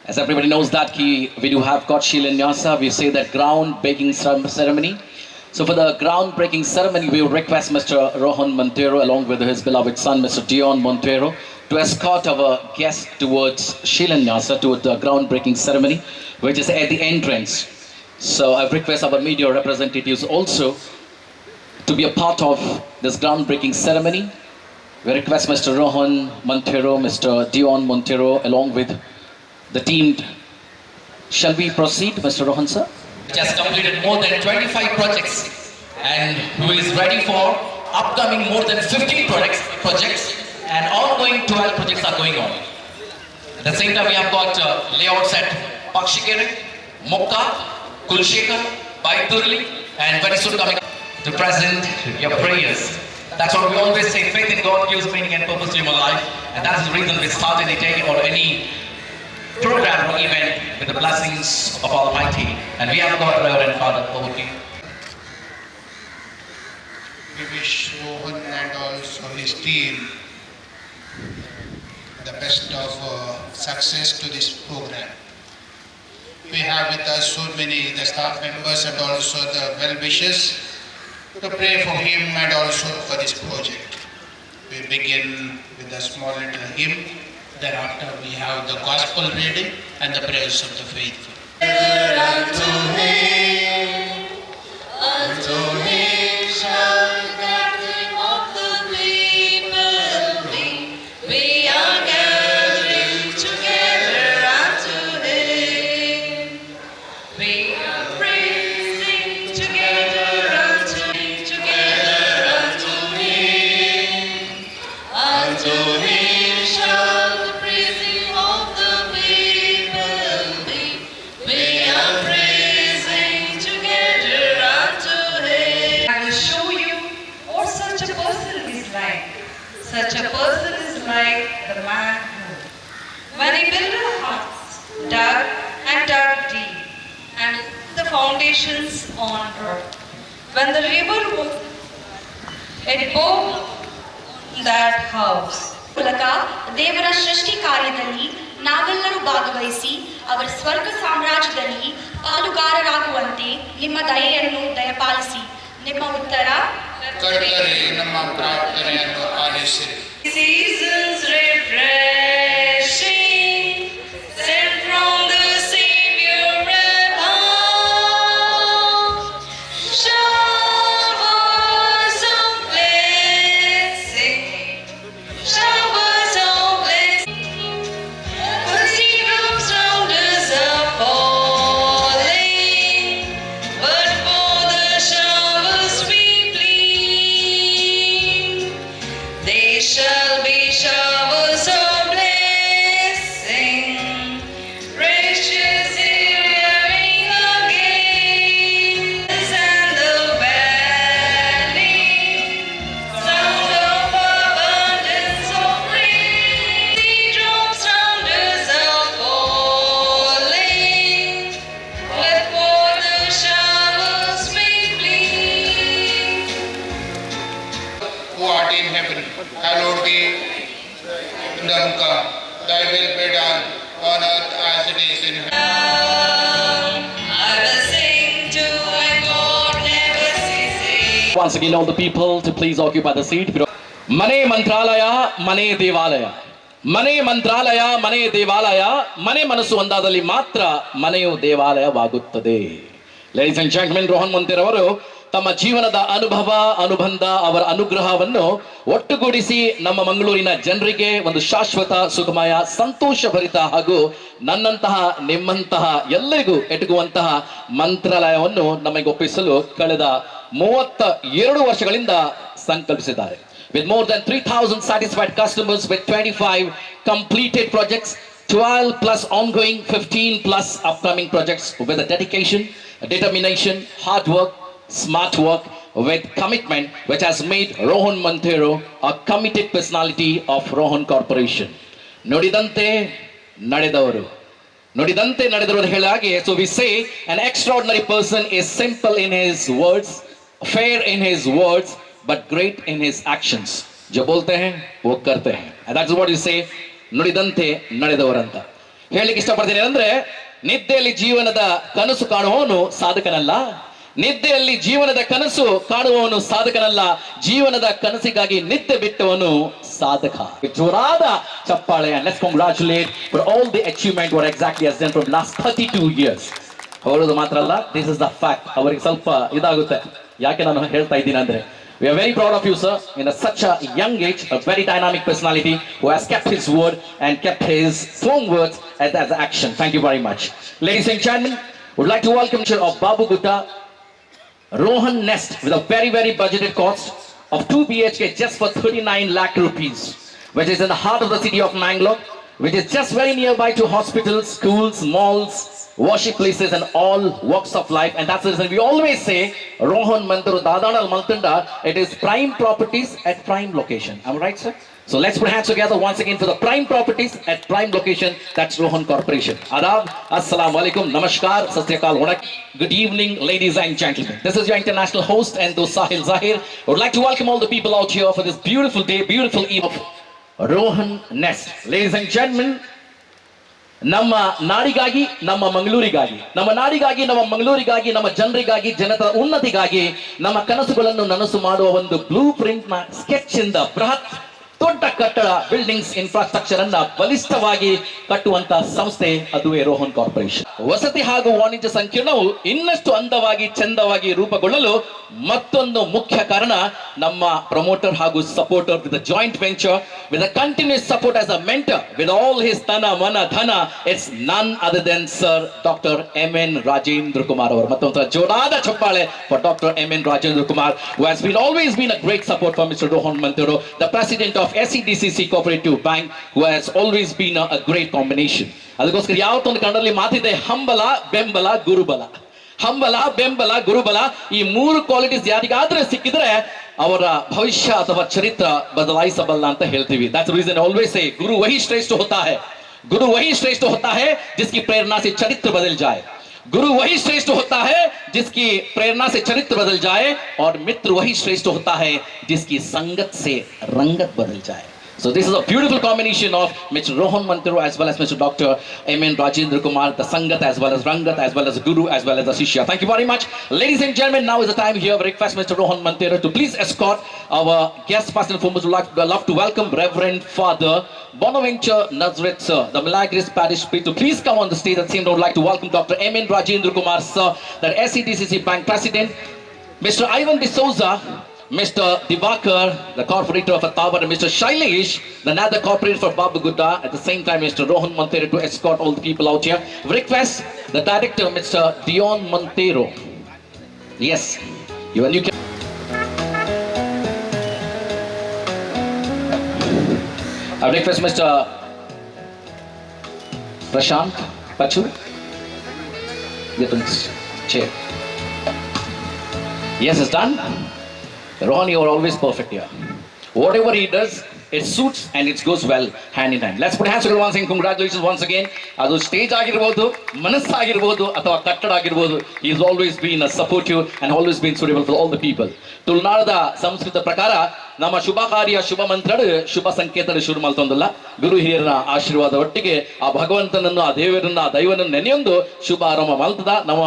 As everybody knows that we do have got Shilanyasa, we say that groundbreaking ceremony. So for the groundbreaking ceremony, we will request Mr. Rohan Montero along with his beloved son, Mr. Dion Montero, to escort our guests towards Shilanyasa, towards the groundbreaking ceremony, which is at the entrance. So I request our media representatives also to be a part of this groundbreaking ceremony. We request Mr. Rohan Montero, Mr. Dion Montero, along with the team. Shall we proceed, Mr. Rohan, sir? Which has completed more than 25 projects and who is ready for upcoming more than 15 projects and ongoing 12 projects are going on. At the same time, we have got layouts at Pakshikere, Mokka, Kulshekar, Baiturli, and very soon coming to present your prayers. That's what we always say, faith in God gives meaning and purpose to human life, and that's the reason we start any day or any program or event with the blessings of Almighty. And we have got Reverend Father over to you. We wish Rohan and also his team the best of success to this program. We have with us so many the staff members and also the well-wishers to pray for him and also for this project. We begin with a small little hymn. Thereafter we have the gospel reading and the prayers of the faithful. Unto him shall the gathering of the people be. We are gathering together unto him. We are praising together unto him. Unto him shall the praising of the people be. We are praising together unto him. I will show you what such a person is like. Such a person is like the man who, when he built a house, dug and dug deep, and put the foundations on rock. When the river was, it bore that house. ಮೂಲಕ ದೇವರ ಸೃಷ್ಟಿ ಕಾರ್ಯದಲ್ಲಿ ನಾವೆಲ್ಲರೂ ಭಾಗವಹಿಸಿ ಅವರ ಸ್ವರ್ಗ ಸಾಮ್ರಾಜ್ಯದಲ್ಲಿ ಪಾಲುಗಾರರಾಗುವಂತೆ ನಿಮ್ಮ ದಯೆಯನ್ನು ದಯಪಾಲಿಸಿ. ನಿಮ್ಮ ಉತ್ತರ ಕರ್ತರೇ ನಮ್ಮ ಪ್ರಾರ್ಥನೆಯನ್ನು ಆಲಿಸಿರಿ. Seasons refreshing, sent from the Savior above. Showers of blessing, showers of blessing. Mercy drops round us are falling, but for the showers we plead. They shall be showers of blessing, precious hearing again, and the valley, sound of abundance of rain. The drops round us are falling, but for the showers we plead. Who art in heaven, hallowed be thy come. Thy will be done on earth as it is in heaven. I will sing to my God, never ceasing. Once again, all the people to please occupy the seat. Mane Mantralaya, Mane Devalaya. ಮನೆ ಮಂತ್ರಾಲಯ ಮನೆ ದೇವಾಲಯ ಮನೆ ಮನಸ್ಸು ಒಂದಾದಲ್ಲಿ ಮಾತ್ರ ಮನೆಯು ದೇವಾಲಯವಾಗುತ್ತದೆ. Ladies and gentlemen, Rohan Monteiro ಅವರು ತಮ್ಮ ಜೀವನದ ಅನುಭವ ಅನುಬಂಧ ಅವರ ಅನುಗ್ರಹವನ್ನು ಒಟ್ಟುಗೂಡಿಸಿ ನಮ್ಮ ಮಂಗಳೂರಿನ ಜನರಿಗೆ ಒಂದು ಶಾಶ್ವತ ಸುಖಮಯ ಸಂತೋಷಭರಿತ ಹಾಗೂ ನನ್ನಂತಹ ನಿಮ್ಮಂತಹ ಎಲ್ಲರಿಗೂ ಎಟುಕುವಂತಹ ಮಂತ್ರಾಲಯವನ್ನು ನಮಗೆ ಒಪ್ಪಿಸಲು ಕಳೆದ 32 ವರ್ಷಗಳಿಂದ ಸಂಕಲ್ಪಿಸಿದ್ದಾರೆ. With more than 3,000 satisfied customers, with 25 completed projects, 12 plus ongoing, 15 plus upcoming projects, with a dedication, a determination, hard work, smart work, with commitment, which has made Rohan Montero a committed personality of Rohan Corporation. Nodidante Nadedavaru. Nodidante Nadedavaru ಹೇಳಾಗೆ, so we say an extraordinary person is simple in his words, fair in his words, but great in his actions. जो बोलते हैं वो करते हैं. And that's what you say, नुಡಿದಂತೆ ನಡೆದವರಂತ. ಹೇಳಲಿಕ್ಕೆ ಇಷ್ಟಪಡ್ತೀನಿ ಅಂದ್ರೆ ನಿದ್ದೆಯಲ್ಲಿ ಜೀವನದ ಕನಸು ಕಾಣುವವನು ಸಾಧಕನಲ್ಲ, ನಿದ್ದೆಯಲ್ಲಿ ಜೀವನದ ಕನಸು ಕಾಣುವವನು ಸಾಧಕನಲ್ಲ, ಜೀವನದ ಕನಸಿಗಾಗಿ ನಿದ್ದೆ ಬಿಟ್ಟವನು ಸಾಧಕ. ಜೋರಾದ ಚಪ್ಪಾಳೆ. And let's congratulate for all the achievement what exactly has done from last 32 years. ಹೇಳೋದು ಮಾತ್ರ ಅಲ್ಲ, this is the fact. ಅವರಿಗೆ ಸ್ವಲ್ಪ ಇದಾಗುತ್ತೆ, ಯಾಕೆ ನಾನು ಹೇಳ್ತಾ ಇದ್ದೀನಿ ಅಂದ್ರೆ we are very proud of you, sir, in such a young age, a very dynamic personality who has kept his word and kept his firm words as action. Thank you very much. Ladies and gentlemen, would like to welcome of Babu Gutta Rohan Nest with a very, very budgeted cost of 2 BHK just for 39 lakh rupees, which is in the heart of the city of Mangalore, which is just very nearby to hospitals, schools, malls, worship places and all walks of life. And that's the reason we always say Rohan Mandiru Dadanal Maltanda, it is prime properties at prime location. Am I right, sir? So let's put hands together once again for the prime properties at prime location. That's Rohan Corporation. Adab, assalamu alaikum, namaskar, sat sri akal, good evening, ladies and gentlemen. This is your international host and Sahil Zahir. I would like to welcome all the people out here for this beautiful day, beautiful eve of Rohan Nest. Ladies and gentlemen, ನಮ್ಮ ನಾಡಿಗಾಗಿ, ನಮ್ಮ ಮಂಗಳೂರಿಗಾಗಿ, ನಮ್ಮ ನಾಡಿಗಾಗಿ, ನಮ್ಮ ಮಂಗಳೂರಿಗಾಗಿ, ನಮ್ಮ ಜನರಿಗಾಗಿ, ಜನರ ಉನ್ನತಿಗಾಗಿ ನಮ್ಮ ಕನಸುಗಳನ್ನು ನನಸು ಮಾಡುವ ಒಂದು ಬ್ಲೂ ಪ್ರಿಂಟ್ ನ ಸ್ಕೆಚ್ ಇಂದ ಬೃಹತ್ ದೊಡ್ಡ ಕಟ್ಟಡ ಬಿಲ್ಡಿಂಗ್ಸ್ ಇನ್ಫ್ರಾಸ್ಟ್ರಕ್ಚರ್ ಅನ್ನ ಬಲಿಷ್ಠವಾಗಿ ಕಟ್ಟುವಂತ ಸಂಸ್ಥೆ ಅದುವೇ ರೋಹನ್ ಕಾರ್ಪೊರೇಷನ್. ವಸತಿ ಹಾಗೂ ವಾಣಿಜ್ಯ ಸಂಕೀರ್ಣವು ಇನ್ನಷ್ಟು ಅಂದವಾಗಿ ಚಂದವಾಗಿ ರೂಪುಗೊಳ್ಳಲು ಮತ್ತೊಂದು ಮುಖ್ಯ ಕಾರಣ ನಮ್ಮ ಪ್ರಮೋಟರ್ ಹಾಗೂ supporter with joint venture with continuous support as a mentor with all his ತನ ಮನ ಧನ. It's none other than sir doctor MN Rajendra Kumar ಅವರು. ಮತ್ತೊಂದು ಜೋರಾದ ಚಪ್ಪಾಳೆ for doctor MN Rajendra Kumar, who has been always been a great support for Mr. Rohan Mandiru, the president of SEDCC Cooperative Bank, who has always been a great combination. ಅದಕ್ಕೋಸ್ಕರ ಯಾವತ್ತೊಂದು ಕನ್ನಡದಲ್ಲಿ ಮಾತಿದೆ, ಹಂಬಲ ಬೆಂಬಲ ಗುರುಬಲ. ಹಂಬಲ ಬೆಂಬಲ ಗುರುಬಲ ಈ ಮೂರು ಕ್ವಾಲಿಟೀಸ್ ಯಾರಿಗಾದ್ರೆ ಸಿಕ್ಕಿದ್ರೆ ಅವರ ಭವಿಷ್ಯ ಅಥವಾ ಚರಿತ್ರ ಬದಲಾಯಿಸಬಲ್ಲ ಅಂತ ಹೇಳ್ತೀವಿ. That's the reason I always say गुरु वही श्रेष्ठ होता है, गुरु वही श्रेष्ठ होता है जिसकी प्रेरणा से चरित्र बदल जाए. गुरु वही श्रेष्ठ होता है जिसकी प्रेरणा से चरित्र बदल जाए, और मित्र वही श्रेष्ठ होता है जिसकी संगत से रंगत बदल जाए. So this is a beautiful combination of Mr. Rohan Mandiru as well as Mr. Dr. MN Rajendra Kumar, the Sangat as well as Rangat as well as Guru as well as the Shishya. Thank you very much. Ladies and gentlemen, now is the time here. I request Mr. Rohan Mandiru to please escort our guest first and foremost. Would love to welcome Reverend Father Bonaventure Nazareth sir, the Milagris Parish priest, to please come on the stage. At the same time, I would like to welcome Dr. MN Rajendra Kumar sir, the SEDCC Bank President, Mr. Ivan D'Souza, Mr. Divakar, the corporator of Atawar, and Mr. Shailesh, the another corporator for Babu Gutta. At the same time, Mr. Rohan Mandiru to escort all the people out here. Request the director, Mr. Dion Montero. Yes, you can. I request Mr. Prashant Pachu. Get on this chair. Yes, it's done. Rohan, you are always perfect here. Whatever he does, it suits and it goes well hand in hand. Let's put hands together once again. Congratulations once again. ಅದು stage ಆಗಿರ್ಬೋದು, ಮನಸ್ಸಾಗಿರ್ಬೋದು ಅಥವಾ ಕಟ್ಟಡ ಆಗಿರ್ಬೋದು, he has always been a supportive and always been suitable for all the people. ತುಳುನಾಡದ Sanskrit ಪ್ರಕಾರ ನಮ್ಮ ಶುಭ ಕಾರ್ಯ ಶುಭ ಮಂತ್ರಡು ಶುಭ ಸಂಕೇತದ ಶುರು ಮಾಡ್ತೊಂದಲ್ಲ. ಗುರು ಹಿರಿಯರ ಆಶೀರ್ವಾದ ಒಟ್ಟಿಗೆ ಆ ಭಗವಂತನನ್ನು, ಆ ದೇವರನ್ನ, ಆ ದೈವನನ್ನು ನೆನೆಯೊಂದು ಶುಭ ಆರಂಭ ಮಾಡ್ತದ. ನಮ್ಮ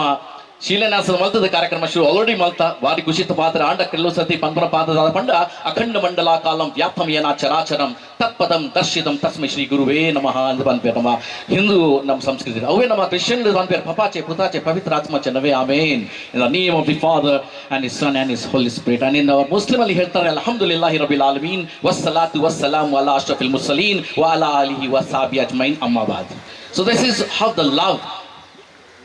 ಶೀಲನಾಸದ ಮಲ್ತದ ಕಾರ್ಯಕ್ರಮ ಶುರು ಆಲ್ರೆಡಿ ಮಲ್ತ ವಾರಿ ಕುಶಿತ ಪಾತ್ರ ಆಂಡ ಕೆಲವು ಸತಿ ಪಂಪನ ಪಾದದ ಪಂಡ ಅಖಂಡ ಮಂಡಲ ಕಾಲಂ ವ್ಯಾಪ್ತಂ ಏನ ಚರಾಚರಂ ತತ್ಪದಂ ದರ್ಶಿತಂ ತಸ್ಮೈ ಶ್ರೀ ಗುರುವೇ ನಮಃ ಅಂತ ಬಂದ್ಪೇರ್. ನಮ್ಮ ಹಿಂದೂ ನಮ್ಮ ಸಂಸ್ಕೃತಿ ಅವೇ ನಮ್ಮ ಕ್ರಿಶ್ಚಿಯನ್ ಬಂದ್ಪೇರ್ ಪಪಾಚೆ ಪುತಾಚೆ ಪವಿತ್ರ ಆತ್ಮ ಚೆನ್ನವೇ ಆಮೇನ್ in the name of the father and his son and his holy spirit. And in our Muslim ಅಲ್ಲಿ ಹೇಳ್ತಾರೆ ಅಲ್ಹಮ್ದುಲಿಲ್ಲಾಹಿ ರಬ್ಬಿಲ್ ಆಲಮೀನ್ ವಸ್ಸಲಾತು ವಸ್ಸಲಾಮು ಅಲಾ ಅಶ್ರಫಿಲ್ ಮುರ್ಸಲೀನ್ ವ ಅಲಾ ಆಲಿಹಿ ವ ಸಹಬಿಹಿ ಅಜ್ಮೈನ್ ಅಮ್ಮಾ ಬಾದ್. So this is how the love,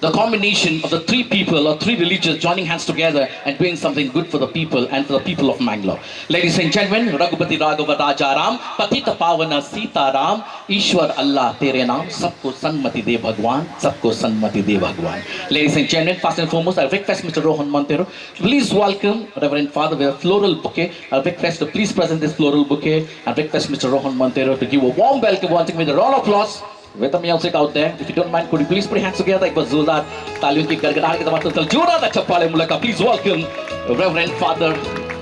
the combination of the three people or three religions joining hands together and doing something good for the people and for the people of Mangalore. Ladies and gentlemen, Raghupati Raghava Raja Ram, Patita Pavana Sita Ram, Ishwar Allah Tere Naam, Sabko Sanmati De Bhagwan, Sabko Sanmati De Bhagwan. Ladies and gentlemen, first and foremost, I request Mr. Rohan Mandiru, please welcome Reverend Father with a floral bouquet. I request to please present this floral bouquet and request Mr. Rohan Mandiru to give a warm welcome once again with a round of applause. With the music out there, if you don't mind, could you please put your hands together? एक बार जोरदार तालियों की गड़गड़ाहट के साथ चल जोरदार चप्पाले मुलाका. Please welcome Reverend Father,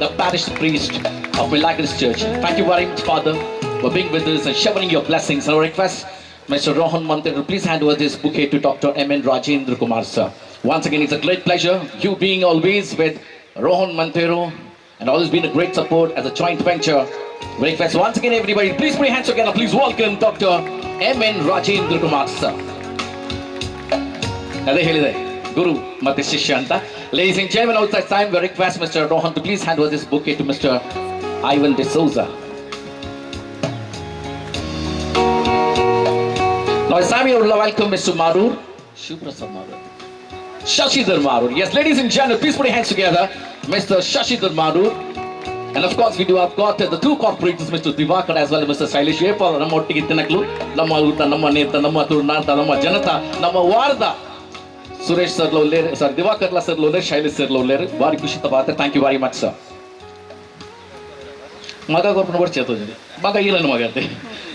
the parish priest of Milagris Church. Thank you very much, Father, for being with us and showering your blessings. And I request Mr. Rohan Montero, please hand over this bouquet to Dr. M.N. Rajendra Kumar, sir. Once again, it's a great pleasure. You being always with Rohan Montero and always been a great support as a joint venture. Very fast. Once again, everybody, please put your hands together. Please welcome Dr. M.N. Rajendra Kumar, sir. ಅದೇ ಹೇಳಿದೆ ಗುರು ಮತ್ತೆ ಶಿಷ್ಯ ಅಂತ. Ladies and gentlemen, outside time, we request Mr. Rohan to please hand over this bouquet to Mr. Ivan D'Souza. Now it's time we would welcome Mr. Marur, Shivrasad Marur, Shashidhar Marur. Yes, ladies and gentlemen, please put your hands together, Mr. Shashidhar Marur. And of course, we do have got the two corporators, Mr. Divakar as well as Mr. Sailesh Yepal. ನಮ್ಮ ಒಟ್ಟಿಗೆ ತಿನ್ನಕ್ಲು ನಮ್ಮ ಊಟ, ನಮ್ಮ ನೇತ, ನಮ್ಮ ತುರ್ನಾಟ, ನಮ್ಮ ಜನತಾ, ನಮ್ಮ ವಾರದ ಸುರೇಶ್ ಸರ್ ಲೋಲೇರ್, ಸರ್ ದಿವಾಕರ್ ಸರ್ ಲೋಲೇರ್, ಶೈಲೇಶ್ ಸರ್ ಲೋಲೇರ್. ಭಾರಿ ಖುಷಿ ತಪಾತೆ. Thank you very much sir. ಮಗ ಕೊರ್ಪನ ಬರ್ಚೇತೋ ಜನ ಮಗ ಇಲ್ಲನ ಮಗ ಅಂತೆ.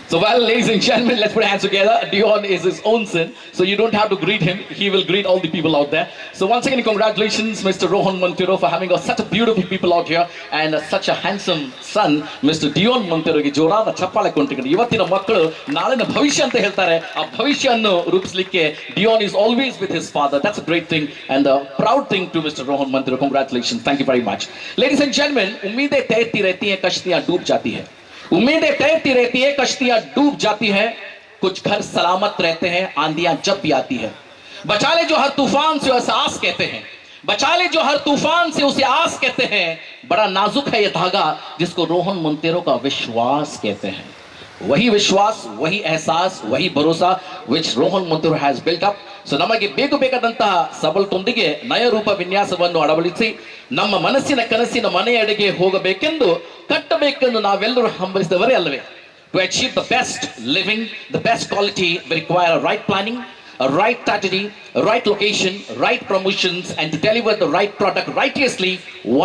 So well, ladies and gentlemen, let's put our hands together. Dion is his own son, so you don't have to greet him. He will greet all the people out there. So once again, congratulations, Mr. Rohan Montero, for having such a beautiful people out here and such a handsome son, Mr. Dion Montero. ಗೆ ಜೋರಾದ ಚಪ್ಪಾಳೆ ಕೊಟ್ಟಿದ್ದಾರೆ. ಇವತ್ತಿನ ಮಕ್ಕಳು ನಾಳಿನ ಭವಿಷ್ಯ ಅಂತ ಹೇಳ್ತಾರೆ. ಆ ಭವಿಷ್ಯವನ್ನು ರೂಪಿಸಲಿಕ್ಕೆ Dion is always with his father. That's a great thing and a proud thing to Mr. Rohan Montero. Congratulations. Thank you very much. Ladies and gentlemen, उम्मीदें तैरती रहती हैं, कश्तियां डूब जाती हैं. उम्मीदें तैरती रहती है, कश्तियां डूब जाती है, कुछ घर सलामत रहते हैं, आंधियां जब भी आती है. बचा ले जो हर तूफान से उसे आस कहते हैं, बचा ले जो हर तूफान से उसे आस कहते हैं. बड़ा नाजुक है ये धागा जिसको रोहन मोंटेरो का विश्वास कहते हैं. वही विश्वास, वही एहसास, वही भरोसा which Rohan Montero has built up. So ನಮಗೆ ಬೇಕು ಬೇಕಾದಂತಹ ಸಬಲತೊಂದಿಗೆ ನಯ ರೂಪ ವಿನ್ಯಾಸವನ್ನು ಅಳವಡಿಸಿ ನಮ್ಮ ಮನಸ್ಸಿನ ಕನಸಿನ ಮನೆಯಡೆಗೆ ಹೋಗಬೇಕೆಂದು ಕಟ್ಟಬೇಕೆಂದು ನಾವೆಲ್ಲರೂ ಹಂಬಲಿಸಿದವರೇ ಅಲ್ಲವೇ? To achieve the best living, the best quality, we require a right planning, a right strategy, a right location, right promotions, and to deliver the right product righteously,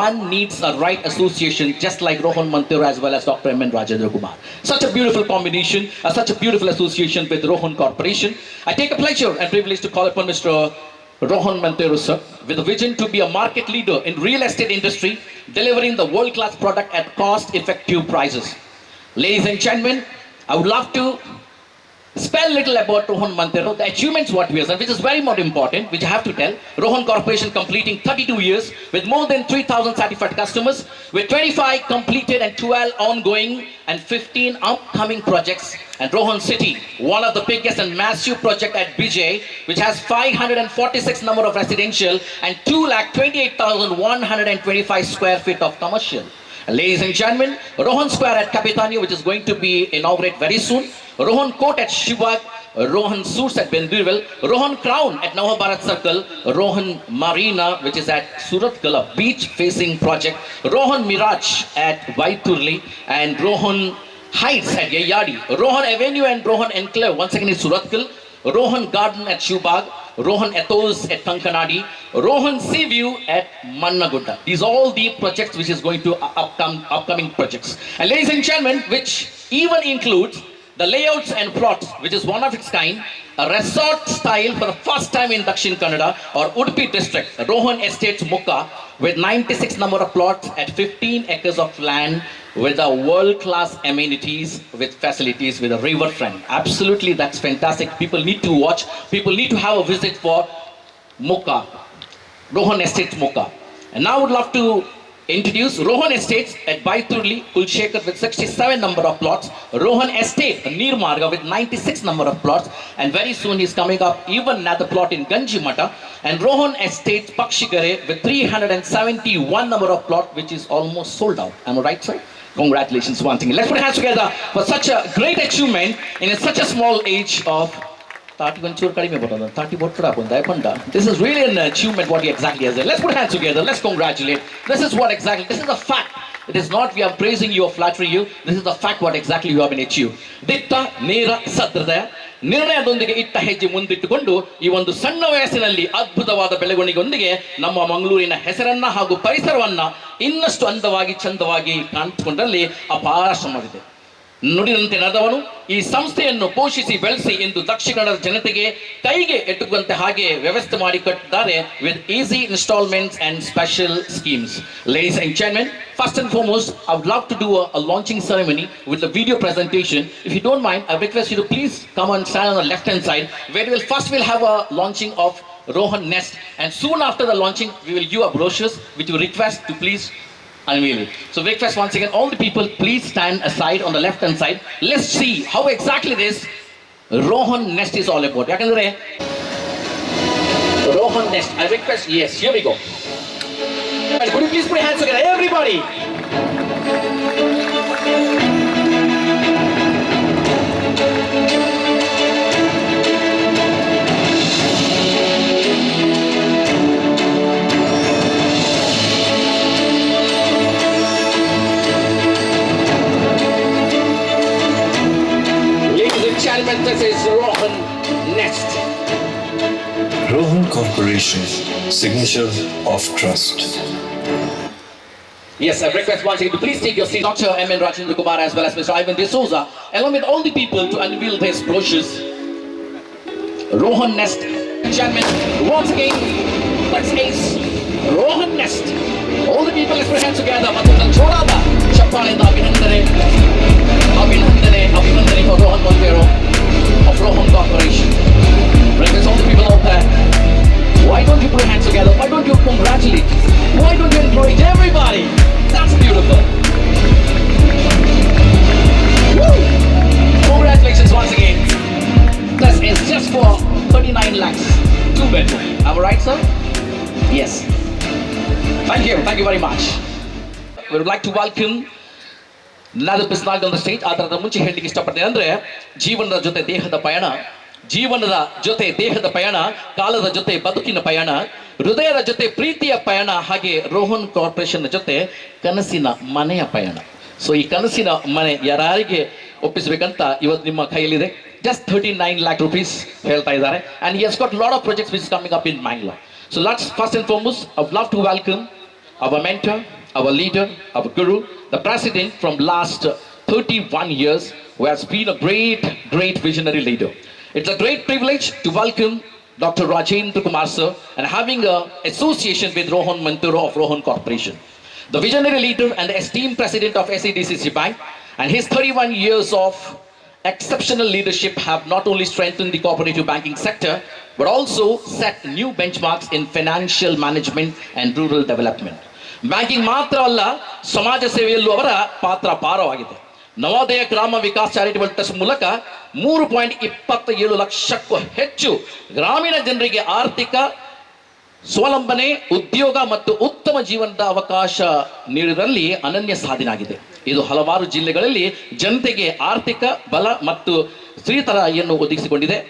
one needs a right association, just like Rohan Montero as well as Dr. M.N. Rajendra Kumar. Such a beautiful combination, such a beautiful association with Rohan Corporation. I take a pleasure and privilege to call upon Mr. Rohan Montero, sir, with a vision to be a market leader in real estate industry, delivering the world-class product at cost-effective prices. Ladies and gentlemen, I would love to spell a little about Rohan Montero, the achievements what we have done, which is very more important, which I have to tell. Rohan Corporation completing 32 years with more than 3,000 satisfied customers, with 25 completed and 12 ongoing and 15 upcoming projects. And Rohan City, one of the biggest and massive project at BJ, which has 546 number of residential and 2,28,125 square feet of commercial. Ladies and gentlemen, Rohan Square at Capitania, which is going to be inaugurated very soon. Rohan Court at Shivag, Rohan Suits at Bendirville, Rohan Crown at Nava Bharat Circle, Rohan Marina, which is at Surathkal, a beach facing project, Rohan Mirage at Vaiturli, and Rohan Heights at Yayadi, Rohan Avenue and Rohan Enclave, once again in Surathkal, Rohan Garden at Shivag, Rohan Ethos at Kankanadi, Rohan Seaview at Mannagudda. These are all the projects which is going to upcoming projects. And ladies and gentlemen, which even includes the layouts and plots, which is one of its kind, a resort style for the first time in Dakshin Kannada or Udupi district, Rohan Estates Mukka, with 96 number of plots at 15 acres of land with a world-class amenities, with facilities, with a riverfront. Absolutely, that's fantastic. People need to watch. People need to have a visit for Mukka, Rohan Estates Mukka. And now I would love to introduce Rohan Estates at Baiturli, Kulshekar with 67 number of plots, Rohan Estate, Nirmarga with 96 number of plots, and very soon he's coming up even another plot in Ganjimata, and Rohan Estate Pakshigare with 371 number of plot, which is almost sold out. Am I right, sir? Congratulations once again. Let's put our hands together for such a great achievement in such a small age of 30. This is really an achievement what he exactly has done. Let's put hands together. Let's congratulate. This is what exactly, this is a fact. It is not we are praising you or flattering you. This is the fact what exactly you have been achieved. ದಿಟ್ಟ ನೇರ ಸದೃದಯ ನಿರ್ಣಯದೊಂದಿಗೆ ಇಟ್ಟ ಹೆಜ್ಜೆ ಮುಂದಿಟ್ಟುಕೊಂಡು ಈ ಒಂದು ಸಣ್ಣ ವಯಸ್ಸಿನಲ್ಲಿ ಅದ್ಭುತವಾದ ಬೆಳವಣಿಗೆಯೊಂದಿಗೆ ನಮ್ಮ ಮಂಗಳೂರಿನ ಹೆಸರನ್ನ ಹಾಗೂ ಪರಿಸರವನ್ನ ಇನ್ನಷ್ಟು ಅಂದವಾಗಿ ಚಂದವಾಗಿ ಕಾಣಿಸಿಕೊಂಡಲ್ಲಿ ಅಪಾರ ಶ್ರಮವಿದೆ. ನುಡಿದಂತೆ ನಡೆದವನು ಈ ಸಂಸ್ಥೆಯನ್ನು ಪೋಷಿಸಿ ಬೆಳೆಸಿ ಎಂದು ದಕ್ಷಿಣ ಕನ್ನಡದ ಜನತೆಗೆ ಕೈಗೆ ಎಟುಕುವಂತೆ ಹಾಗೆ ವ್ಯವಸ್ಥೆ ಮಾಡಿ ಕೊಟ್ಟಿದ್ದಾರೆ with easy instalments and special schemes. Ladies and gentlemen, first and foremost, I would love to do a launching ceremony with a video presentation. If you don't mind, I request you to please come and stand on the left hand side, where we'll have a launching of Rohan Nest, and soon after the launching we will give a brochures which we request to please unveil it. So request once again all the people, please stand aside on the left hand side. Let's see how exactly this Rohan Nest is all about. Yakandre Rohan Nest, I request, yes, here we go. Could you please put your hands together, everybody? This is Rohan Nest. Rohan Corporation, signature of trust. Yes, I request once again to please take your seat. Dr. M.N. Rajendra Kumar as well as Mr. Ivan D'Souza, along with all the people to unveil these brochures. Rohan Nest. Gentlemen, once again, let's ace Rohan Nest. All the people, let's put hands together. Matunda Chorada, Chappalenda, Abhinandane for Rohan Montero of Rohan Corporation. Request all the people out there. Why don't you put your hands together? Why don't you congratulate? Why don't you encourage everybody? That's beautiful. Woo! Congratulations once again. This is just for 39 lakhs, 2 bedroom. Am I right, sir? Yes. Thank you very much. We would like to welcome another personality on the stage. ಅದರ ಮುಂಚೆ ಹೇಳಲಿಕ್ಕೆ ಇಷ್ಟಪಡ್ತೇನೆ ಅಂದ್ರೆ ಜೀವನದ ಜೊತೆ ದೇಹದ ಪಯಣ, ಕಾಲದ ಜೊತೆ ಬದುಕಿನ ಪಯಣ, ಹೃದಯದ ಜೊತೆ ಪ್ರೀತಿಯ ಪಯಣ, ಹಾಗೆ ರೋಹನ್ ಕಾರ್ಪೊರೇಷನ್ ಜೊತೆ ಕನಸಿನ ಮನೆಯ ಪಯಣ. ಸೊ ಈ ಕನಸಿನ ಮನೆ ಯಾರಿಗೆ ಒಪ್ಪಿಸಬೇಕಂತ ಇವತ್ತು ನಿಮ್ಮ ಕೈಯಲ್ಲಿದೆ. ಜಸ್ಟ್ 39 lakh rupees ಹೇಳ್ತಾ ಇದ್ದಾರೆ. And he has got a lot of projects which is coming up in Mangalore. So let's first and foremost, I would love to welcome our mentor, our leader, our guru, the president from last 31 years, who has been a great visionary leader. It's a great privilege to welcome Dr. Rajendra Kumar sir and having an association with Rohan Montero of Rohan Corporation. The visionary leader and the esteemed president of SEDCC Bank, and his 31 years of exceptional leadership have not only strengthened the cooperative banking sector, but also set new benchmarks in financial management and rural development. Banking ಮಾತ್ರ ಅಲ್ಲ, ಸಮಾಜ ಸೇವೆಯಲ್ಲೂ ಅವರ ಪಾತ್ರ ಅಪಾರವಾಗಿದೆ. ನವೋದಯ ಗ್ರಾಮ Vikas charitable trust ಮೂಲಕ 3.27 ಲಕ್ಷಕ್ಕೂ ಹೆಚ್ಚು ಗ್ರಾಮೀಣ ಜನರಿಗೆ ಆರ್ಥಿಕ ಸ್ವಾವಲಂಬನೆ, ಉದ್ಯೋಗ ಮತ್ತು ಉತ್ತಮ ಜೀವನದ ಅವಕಾಶ ನೀಡುವುದರಲ್ಲಿ ಅನನ್ಯ ಸಾಧನೆಯಾಗಿದೆ. ಇದು ಹಲವಾರು ಜಿಲ್ಲೆಗಳಲ್ಲಿ ಜನತೆಗೆ ಆರ್ಥಿಕ ಬಲ ಮತ್ತು ಸ್ತ್ರೀತರವನ್ನು ಒದಗಿಸಿಕೊಂಡಿದೆ.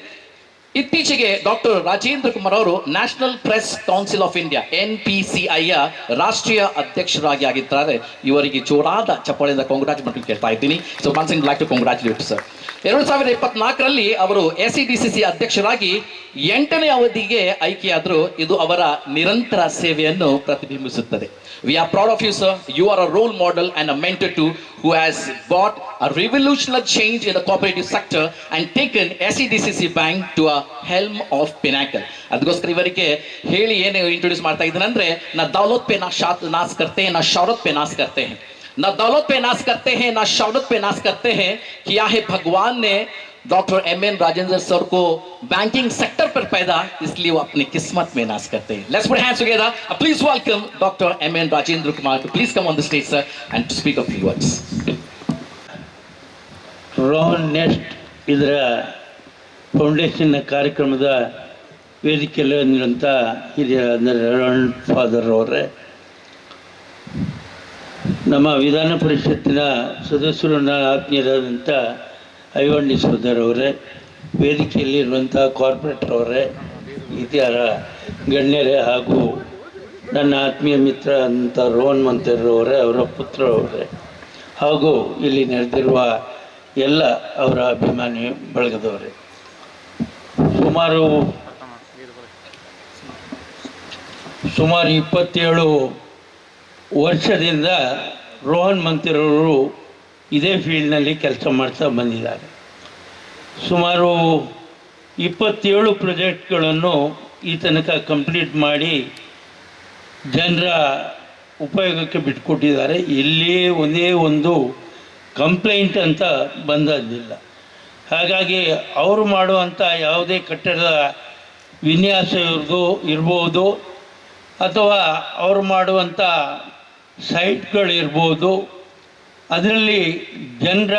ಇತ್ತೀಚೆಗೆ ಡಾಕ್ಟರ್ ರಾಜೇಂದ್ರ ಕುಮಾರ್ ಅವರು National Press Council of India NPCIಯ ರಾಷ್ಟ್ರೀಯ ಅಧ್ಯಕ್ಷರಾಗಿ ಆಗಿದ್ದಾರೆ. ಇವರಿಗೆ ಜೋರಾದ ಚಪ್ಪಾಳೆಯಿಂದ ಕಾಂಗ್ರಾಚುಲೇಟ್ ಕೇಳ್ತಾ ಇದ್ದೀನಿ. So once I like to congratulate sir. 2024ರಲ್ಲಿ ಅವರು SEDCC ಅಧ್ಯಕ್ಷರಾಗಿ 8ನೇ ಅವಧಿಗೆ ಆಯ್ಕೆಯಾದರು. ಇದು ಅವರ ನಿರಂತರ ಸೇವೆಯನ್ನು ಪ್ರತಿಬಿಂಬಿಸುತ್ತದೆ. We are proud of you, sir. You are a role model and a mentor too, who has brought a revolutionary change in the cooperative sector and taken SEDCC Bank to a helm of pinnacle. ಅದಕ್ಕೋಸ್ಕರ ಇವರಿಗೆ ಹೇಳಿ ಏನು introduce ಮಾಡ್ತಾ ಇದ್ದೀನಿ ಅಂದ್ರೆ, ನಾ Daulat pay ನಾಸ್ करते हैं, ना शौहरत पे नाज करते हैं, ना दौलत पे नाज करते हैं, ना शौहरत पे नाज करते हैं. किया है भगवान ने डॉक्टर M.N. राजेंद्र सर को बैंकिंग सेक्टर पर पैदा, इसलिए वो अपनी किस्मत में नाज करते हैं. Let's put hands together. Please welcome Dr. M.N. Rajendra Kumar to please come on the stage, sir, and to speak a few words. Rohan nest ಇದರ ಫೌಂಡೇಶನ್ ಕಾರ್ಯಕ್ರಮದ ವೇದಿಕೆಯಲ್ಲಿರುವಂಥ ಹಿರಿಯ ರೆವರೆಂಡ್ ಫಾದರ್ ಅವರೇ, ನಮ್ಮ ವಿಧಾನ ಪರಿಷತ್ತಿನ ಸದಸ್ಯರು, ನನ್ನ ಆತ್ಮೀಯರಾದಂಥ ಐವನ್ ಡಿಸೋಜರ್ ಅವರೇ, ವೇದಿಕೆಯಲ್ಲಿರುವಂಥ ಕಾರ್ಪೊರೇಟರ್ ಅವರೇ, ಇತರ ಗಣ್ಯರೇ, ಹಾಗೂ ನನ್ನ ಆತ್ಮೀಯ ಮಿತ್ರ ಅಂತ ರೋಹನ್ ಮಂತೆರೋ ಅವರೇ, ಅವರ ಪುತ್ರ ಅವರೇ, ಹಾಗೂ ಇಲ್ಲಿ ನೆರೆದಿರುವ ಎಲ್ಲ ಅವರ ಅಭಿಮಾನಿ ಬಳಗದವರೇ. ಸುಮಾರು 27 ವರ್ಷದಿಂದ ರೋಹನ್ ಮಂತೆರವರು ಇದೇ ಫೀಲ್ಡ್ನಲ್ಲಿ ಕೆಲಸ ಮಾಡ್ತಾ ಬಂದಿದ್ದಾರೆ. ಸುಮಾರು 27 ಪ್ರಾಜೆಕ್ಟ್ಗಳನ್ನು ಈ ತನಕ ಕಂಪ್ಲೀಟ್ ಮಾಡಿ ಜನರ ಉಪಯೋಗಕ್ಕೆ ಬಿಟ್ಕೊಟ್ಟಿದ್ದಾರೆ. ಎಲ್ಲಿ ಒಂದೇ ಒಂದು ಕಂಪ್ಲೇಂಟ್ ಅಂತ ಬಂದದ್ದಿಲ್ಲ. ಹಾಗಾಗಿ ಅವರು ಮಾಡುವಂಥ ಯಾವುದೇ ಕಟ್ಟಡದ ವಿನ್ಯಾಸ ಇರ್ಬೋದು ಅಥವಾ ಅವರು ಮಾಡುವಂಥ ಸೈಟ್ಗಳಿರ್ಬೋದು, ಅದರಲ್ಲಿ ಜನರ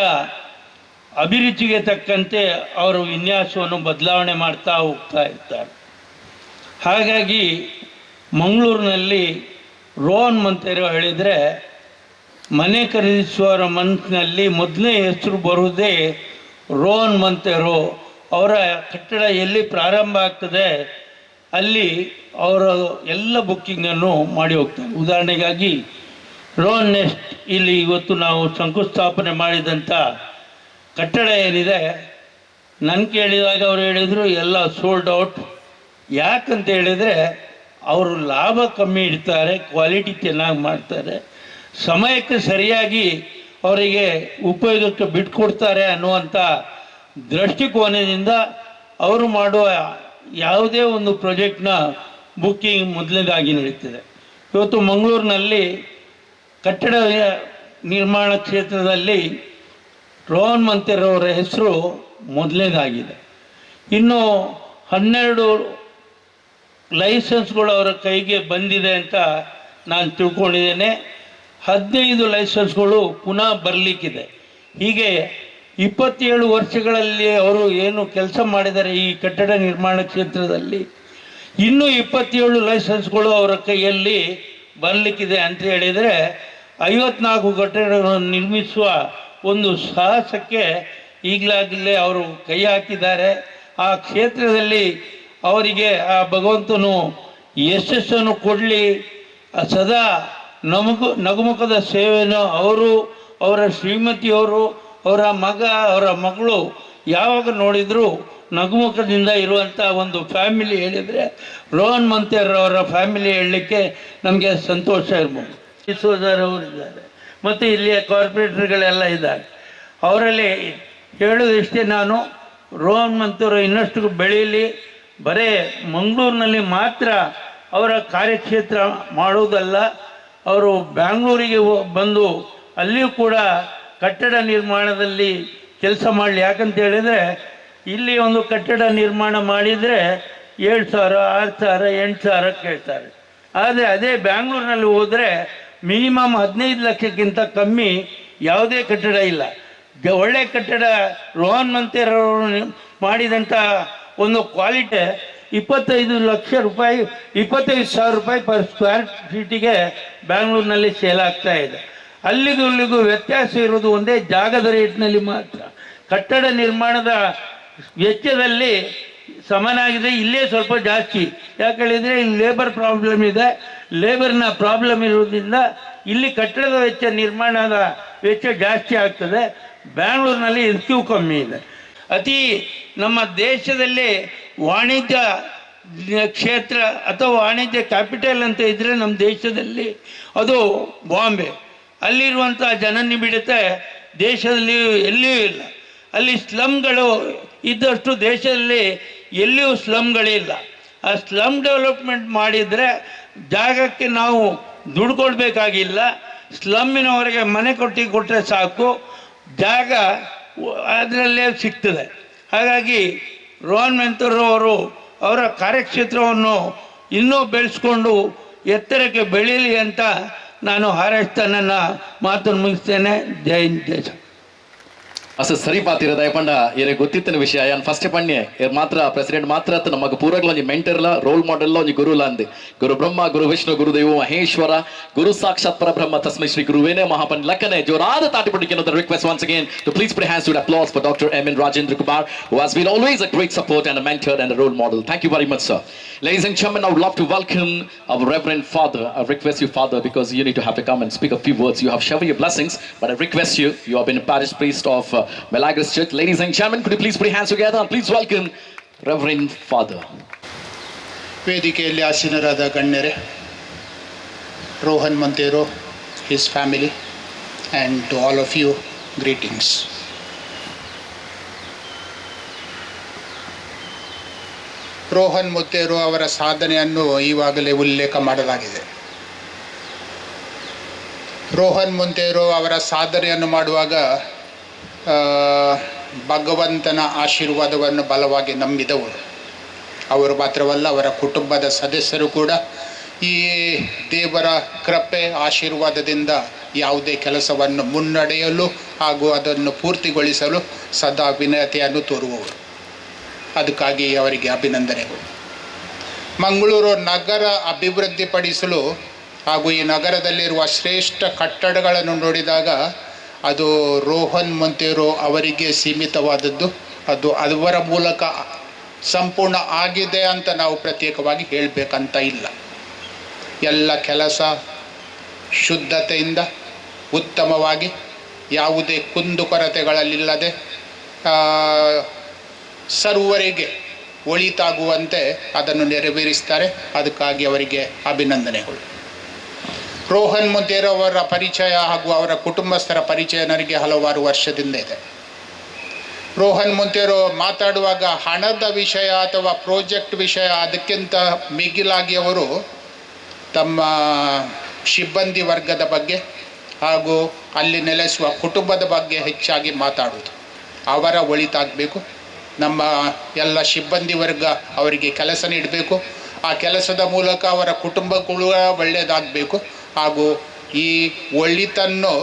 ಅಭಿರುಚಿಗೆ ತಕ್ಕಂತೆ ಅವರು ವಿನ್ಯಾಸವನ್ನು ಬದಲಾವಣೆ ಮಾಡ್ತಾ ಹೋಗ್ತಾ ಇರ್ತಾರೆ. ಹಾಗಾಗಿ ಮಂಗಳೂರಿನಲ್ಲಿ ರೋಹನ್ ಮಂತೇರೋ ಹೇಳಿದರೆ ಮನೆ ಖರೀದಿಸುವವರ ಮನಸ್ಸಿನಲ್ಲಿ ಮೊದಲನೇ ಹೆಸರು ಬರುವುದೇ ರೋಹನ್ ಮಂತೇರೋ. ಅವರ ಕಟ್ಟಡ ಎಲ್ಲಿ ಪ್ರಾರಂಭ ಆಗ್ತದೆ ಅಲ್ಲಿ ಅವರ ಎಲ್ಲ ಬುಕ್ಕಿಂಗನ್ನು ಮಾಡಿ ಹೋಗ್ತಾರೆ. ಉದಾಹರಣೆಗಾಗಿ ರೋಹನ್ ನೆಸ್ಟ್ ಇಲ್ಲಿ ಇವತ್ತು ನಾವು ಶಂಕುಸ್ಥಾಪನೆ ಮಾಡಿದಂಥ ಕಟ್ಟಡ ಏನಿದೆ, ನನ್ನ ಕೇಳಿದಾಗ ಅವರು ಹೇಳಿದರು ಎಲ್ಲ ಸೋಲ್ಡ್ ಔಟ್. ಯಾಕಂತ ಹೇಳಿದರೆ ಅವರು ಲಾಭ ಕಮ್ಮಿ ಇಡ್ತಾರೆ, ಕ್ವಾಲಿಟಿ ಚೆನ್ನಾಗಿ ಮಾಡ್ತಾರೆ, ಸಮಯಕ್ಕೆ ಸರಿಯಾಗಿ ಅವರಿಗೆ ಉಪಯೋಗಕ್ಕೆ ಬಿಟ್ಕೊಡ್ತಾರೆ ಅನ್ನುವಂಥ ದೃಷ್ಟಿಕೋನದಿಂದ ಅವರು ಮಾಡುವ ಯಾವುದೇ ಒಂದು ಪ್ರಾಜೆಕ್ಟ್ನ ಬುಕ್ಕಿಂಗ್ ಮೊದಲನೇದಾಗಿ ನಡೀತದೆ. ಇವತ್ತು ಮಂಗಳೂರಿನಲ್ಲಿ ಕಟ್ಟಡ ನಿರ್ಮಾಣ ಕ್ಷೇತ್ರದಲ್ಲಿ ರೋಹನ್ ಮಂತೇರವರ ಹೆಸರು ಮೊದಲನೇದಾಗಿದೆ. ಇನ್ನು 12 ಲೈಸೆನ್ಸ್ಗಳು ಅವರ ಕೈಗೆ ಬಂದಿದೆ ಅಂತ ನಾನು ತಿಳ್ಕೊಂಡಿದ್ದೇನೆ. 15 ಲೈಸೆನ್ಸ್ಗಳು ಪುನಃ ಬರಲಿಕ್ಕಿದೆ. ಹೀಗೆ 27 ವರ್ಷಗಳಲ್ಲಿ ಅವರು ಏನು ಕೆಲಸ ಮಾಡಿದ್ದಾರೆ ಈ ಕಟ್ಟಡ ನಿರ್ಮಾಣ ಕ್ಷೇತ್ರದಲ್ಲಿ, ಇನ್ನೂ 27 ಲೈಸೆನ್ಸ್ಗಳು ಅವರ ಕೈಯಲ್ಲಿ ಬರಲಿಕ್ಕಿದೆ ಅಂತ ಹೇಳಿದರೆ 54 ಕಟ್ಟಡಗಳನ್ನು ನಿರ್ಮಿಸುವ ಒಂದು ಸಾಹಸಕ್ಕೆ ಈಗಲಾಗಲೇ ಅವರು ಕೈ ಹಾಕಿದ್ದಾರೆ. ಆ ಕ್ಷೇತ್ರದಲ್ಲಿ ಅವರಿಗೆ ಆ ಭಗವಂತನು ಯಶಸ್ಸನ್ನು ಕೊಡಲಿ. ಸದಾ ನಗುಮುಖದ ಸೇವೆಯನ್ನು ಅವರು, ಅವರ ಶ್ರೀಮತಿಯವರು, ಅವರ ಮಗ, ಅವರ ಮಗಳು ಯಾವಾಗ ನೋಡಿದರೂ ನಗುಮುಖದಿಂದ ಇರುವಂಥ ಒಂದು ಫ್ಯಾಮಿಲಿ ಹೇಳಿದರೆ ರೋಹನ್ ಮಂತೇರವರ ಫ್ಯಾಮಿಲಿ ಹೇಳಲಿಕ್ಕೆ ನಮಗೆ ಸಂತೋಷ ಇರ್ಬೋದು. ಸೋದರವರಿದ್ದಾರೆ ಮತ್ತು ಇಲ್ಲಿಯ ಕಾರ್ಪೊರೇಟರ್ಗಳೆಲ್ಲ ಇದ್ದಾರೆ. ಅವರಲ್ಲಿ ಹೇಳೋದಿಷ್ಟೇ, ನಾನು ರೋಹನ್ ಮಂತೇರೋ ಇನ್ನಷ್ಟು ಬೆಳೀಲಿ. ಬರೇ ಮಂಗಳೂರಿನಲ್ಲಿ ಮಾತ್ರ ಅವರ ಕಾರ್ಯಕ್ಷೇತ್ರ ಮಾಡುವುದಲ್ಲ, ಅವರು ಬ್ಯಾಂಗ್ಳೂರಿಗೆ ಬಂದು ಅಲ್ಲಿಯೂ ಕೂಡ ಕಟ್ಟಡ ನಿರ್ಮಾಣದಲ್ಲಿ ಕೆಲಸ ಮಾಡಲಿ. ಯಾಕಂತ ಹೇಳಿದರೆ ಇಲ್ಲಿ ಒಂದು ಕಟ್ಟಡ ನಿರ್ಮಾಣ ಮಾಡಿದರೆ 7,000, 6,000, 8,000 ಕೇಳ್ತಾರೆ. ಆದರೆ ಅದೇ ಬ್ಯಾಂಗ್ಳೂರಿನಲ್ಲಿ ಹೋದರೆ ಮಿನಿಮಮ್ 15 ಲಕ್ಷಕ್ಕಿಂತ ಕಮ್ಮಿ ಯಾವುದೇ ಕಟ್ಟಡ ಇಲ್ಲ. ಒಳ್ಳೆಯ ಕಟ್ಟಡ ರೋಹನ್ ಮಂತೇರವರು ಮಾಡಿದಂಥ ಒಂದು ಕ್ವಾಲಿಟಿ 25,00,000 ರೂಪಾಯಿ, 25,000 ರೂಪಾಯಿ ಪರ್ ಸ್ಕ್ವೇರ್ ಫೀಟಿಗೆ ಬ್ಯಾಂಗ್ಳೂರಿನಲ್ಲಿ ಸೇಲ್ ಆಗ್ತಾ ಇದೆ. ಅಲ್ಲಿಗೂ ಇಲ್ಲಿಗೂ ವ್ಯತ್ಯಾಸ ಇರೋದು ಒಂದೇ ಜಾಗದ ರೇಟ್ನಲ್ಲಿ ಮಾತ್ರ. ಕಟ್ಟಡ ನಿರ್ಮಾಣದ ವೆಚ್ಚದಲ್ಲಿ ಸಮನಾಗಿದೆ, ಇಲ್ಲೇ ಸ್ವಲ್ಪ ಜಾಸ್ತಿ. ಯಾಕೆ ಹೇಳಿದರೆ ಇಲ್ಲಿ ಲೇಬರ್ ಪ್ರಾಬ್ಲಮ್ ಇದೆ. ಲೇಬರ್ನ ಪ್ರಾಬ್ಲಮ್ ಇರೋದ್ರಿಂದ ಇಲ್ಲಿ ಕಟ್ಟಡದ ವೆಚ್ಚ, ನಿರ್ಮಾಣದ ವೆಚ್ಚ ಜಾಸ್ತಿ ಆಗ್ತದೆ. ಬ್ಯಾಂಗ್ಳೂರಿನಲ್ಲಿ ಇದಕ್ಕೂ ಕಮ್ಮಿ ಇದೆ. ಅತಿ ನಮ್ಮ ದೇಶದಲ್ಲಿ ವಾಣಿಜ್ಯ ಕ್ಷೇತ್ರ ಅಥವಾ ವಾಣಿಜ್ಯ ಕ್ಯಾಪಿಟಲ್ ಅಂತ ಇದ್ದರೆ ನಮ್ಮ ದೇಶದಲ್ಲಿ ಅದು ಬಾಂಬೆ. ಅಲ್ಲಿರುವಂಥ ಜನನಿಬಿಡತೆ ದೇಶದಲ್ಲಿ ಎಲ್ಲಿಯೂ ಇಲ್ಲ. ಅಲ್ಲಿ ಸ್ಲಮ್ಗಳು ಇದ್ದಷ್ಟು ದೇಶದಲ್ಲಿ ಎಲ್ಲಿಯೂ ಸ್ಲಮ್ಗಳಿಲ್ಲ. ಆ ಸ್ಲಮ್ ಡೆವಲಪ್ಮೆಂಟ್ ಮಾಡಿದರೆ ಜಾಗಕ್ಕೆ ನಾವು ದುಡ್ಡು ಕೊಡಬೇಕಾಗಿಲ್ಲ. ಸ್ಲಮ್ಮಿನವರೆಗೆ ಮನೆ ಕೊಟ್ಟರೆ ಸಾಕು, ಜಾಗ ಅದರಲ್ಲೇ ಸಿಗ್ತದೆ. ಹಾಗಾಗಿ ರೋಹನ್ ಮಂತೇರೋ ಅವರು ಅವರ ಕಾರ್ಯಕ್ಷೇತ್ರವನ್ನು ಇನ್ನೂ ಬೆಳೆಸ್ಕೊಂಡು ಎತ್ತರಕ್ಕೆ ಬೆಳೀಲಿ ಅಂತ ನಾನು ಹಾರೈಸ್ತಾ ನನ್ನ ಮಾತನ್ನು ಮುಗಿಸ್ತೇನೆ. ಜೈ ಹಿಂದ್, ಜೈ ಶ್ರೀ. असं सरी पातीर दयपंड ये गोत्तित्तिन विषय यान फस्ट पण्ये मात्र प्रेसिडेंट मात्र नमक पूरकल ಒಂಜಿ ಮೆಂಟರ್ಲ ರೋಲ್ ಮಾಡೆಲ್ ಒಂಜಿ ಗುರುಲ ಅಂದೆ ಗುರು ಬ್ರಹ್ಮ ಗುರು ವಿಷ್ಣು ಗುರು ದೇವ ಮಹೇಶ್ವರ ಗುರು ಸಾಕ್ಷಾತ್ ಪರಬ್ರಹ್ಮ ತಸ್ಮೈ ಶ್ರೀ ಗುರುವೇನೇ ಮಹಾಪನ್ ಲಕ್ಕನೆ ಜೋರಾದ ತಾಟಿ ಪಡಿಕೆನ the request once again to please put hands to applause for Dr. M. N. Rajendra Kumar, who has been always a great support and a mentor and a role model. Thank you very much, sir. Ladies and gentlemen, I would love to welcome our Reverend Father. I request you, Father, because you need to have to come and speak a few words. You have showered your blessings, but I request you, you have been a parish priest of Melagris Church. Ladies and gentlemen, could you please put your hands together and please welcome Reverend Father. ವೇದಿಕೆಯಲ್ಲಿ ಆಸೀನರಾದ ಗಣ್ಯರೇ, Rohan Monteiro, his family, and to all of you greetings. Rohan Monteiro ಅವರ ಸಾಧನೆಯನ್ನು ಈವಾಗಲೇ ಉಲ್ಲೇಖ ಮಾಡಲಾಗಿದೆ. ರೋಹನ್ ಮೊಂತೇರೊ ಅವರ ಸಾಧನೆಯನ್ನು ಮಾಡುವಾಗ ಭಗವಂತನ ಆಶೀರ್ವಾದವನ್ನು ಬಲವಾಗಿ ನಂಬಿದವರು. ಅವರು ಮಾತ್ರವಲ್ಲ, ಅವರ ಕುಟುಂಬದ ಸದಸ್ಯರು ಕೂಡ ಈ ದೇವರ ಕೃಪೆ ಆಶೀರ್ವಾದದಿಂದ ಯಾವುದೇ ಕೆಲಸವನ್ನು ಮುನ್ನಡೆಯಲು ಹಾಗೂ ಅದನ್ನು ಪೂರ್ತಿಗೊಳಿಸಲು ಸದಾ ವಿನಯತೆಯನ್ನು ತೋರುವವರು. ಅದಕ್ಕಾಗಿ ಅವರಿಗೆ ಅಭಿನಂದನೆಗಳು. ಮಂಗಳೂರು ನಗರ ಅಭಿವೃದ್ಧಿಪಡಿಸಲು ಹಾಗೂ ಈ ನಗರದಲ್ಲಿರುವ ಶ್ರೇಷ್ಠ ಕಟ್ಟಡಗಳನ್ನು ನೋಡಿದಾಗ ಅದು ರೋಹನ್ ಮೊಂತೇರೊ ಅವರಿಗೆ ಸೀಮಿತವಾದದ್ದು. ಅದು ಅವರ ಮೂಲಕ ಸಂಪೂರ್ಣ ಆಗಿದೆ ಅಂತ ನಾವು ಪ್ರತ್ಯೇಕವಾಗಿ ಹೇಳಬೇಕಂತ ಇಲ್ಲ. ಎಲ್ಲ ಕೆಲಸ ಶುದ್ಧತೆಯಿಂದ ಉತ್ತಮವಾಗಿ ಯಾವುದೇ ಕುಂದುಕೊರತೆಗಳಲ್ಲಿಲ್ಲದೆ ಸರ್ವರಿಗೆ ಒಳಿತಾಗುವಂತೆ ಅದನ್ನು ನೆರವೇರಿಸ್ತಾರೆ. ಅದಕ್ಕಾಗಿ ಅವರಿಗೆ ಅಭಿನಂದನೆಗಳು. ರೋಹನ್ ಮೊಂತೇರೊ ಅವರ ಪರಿಚಯ ಹಾಗೂ ಅವರ ಕುಟುಂಬಸ್ಥರ ಪರಿಚಯ ನನಗೆ ಹಲವಾರು ವರ್ಷದಿಂದ ಇದೆ. ರೋಹನ್ ಮೊಂತೇರೊ ಮಾತಾಡುವಾಗ ಹಣದ ವಿಷಯ ಅಥವಾ ಪ್ರಾಜೆಕ್ಟ್ ವಿಷಯ ಅದಕ್ಕಿಂತ ಮಿಗಿಲಾಗಿ ಅವರು ತಮ್ಮ ಸಿಬ್ಬಂದಿ ವರ್ಗದ ಬಗ್ಗೆ ಹಾಗೂ ಅಲ್ಲಿ ನೆಲೆಸುವ ಕುಟುಂಬದ ಬಗ್ಗೆ ಹೆಚ್ಚಾಗಿ ಮಾತಾಡುವುದು. ಅವರ ಒಳಿತಾಗಬೇಕು, ನಮ್ಮ ಎಲ್ಲ ಸಿಬ್ಬಂದಿ ವರ್ಗ ಅವರಿಗೆ ಕೆಲಸ ನೀಡಬೇಕು, ಆ ಕೆಲಸದ ಮೂಲಕ ಅವರ ಕುಟುಂಬಗಳು ಒಳ್ಳೆಯದಾಗಬೇಕು ಹಾಗೂ ಈ ಒಳಿತನ್ನು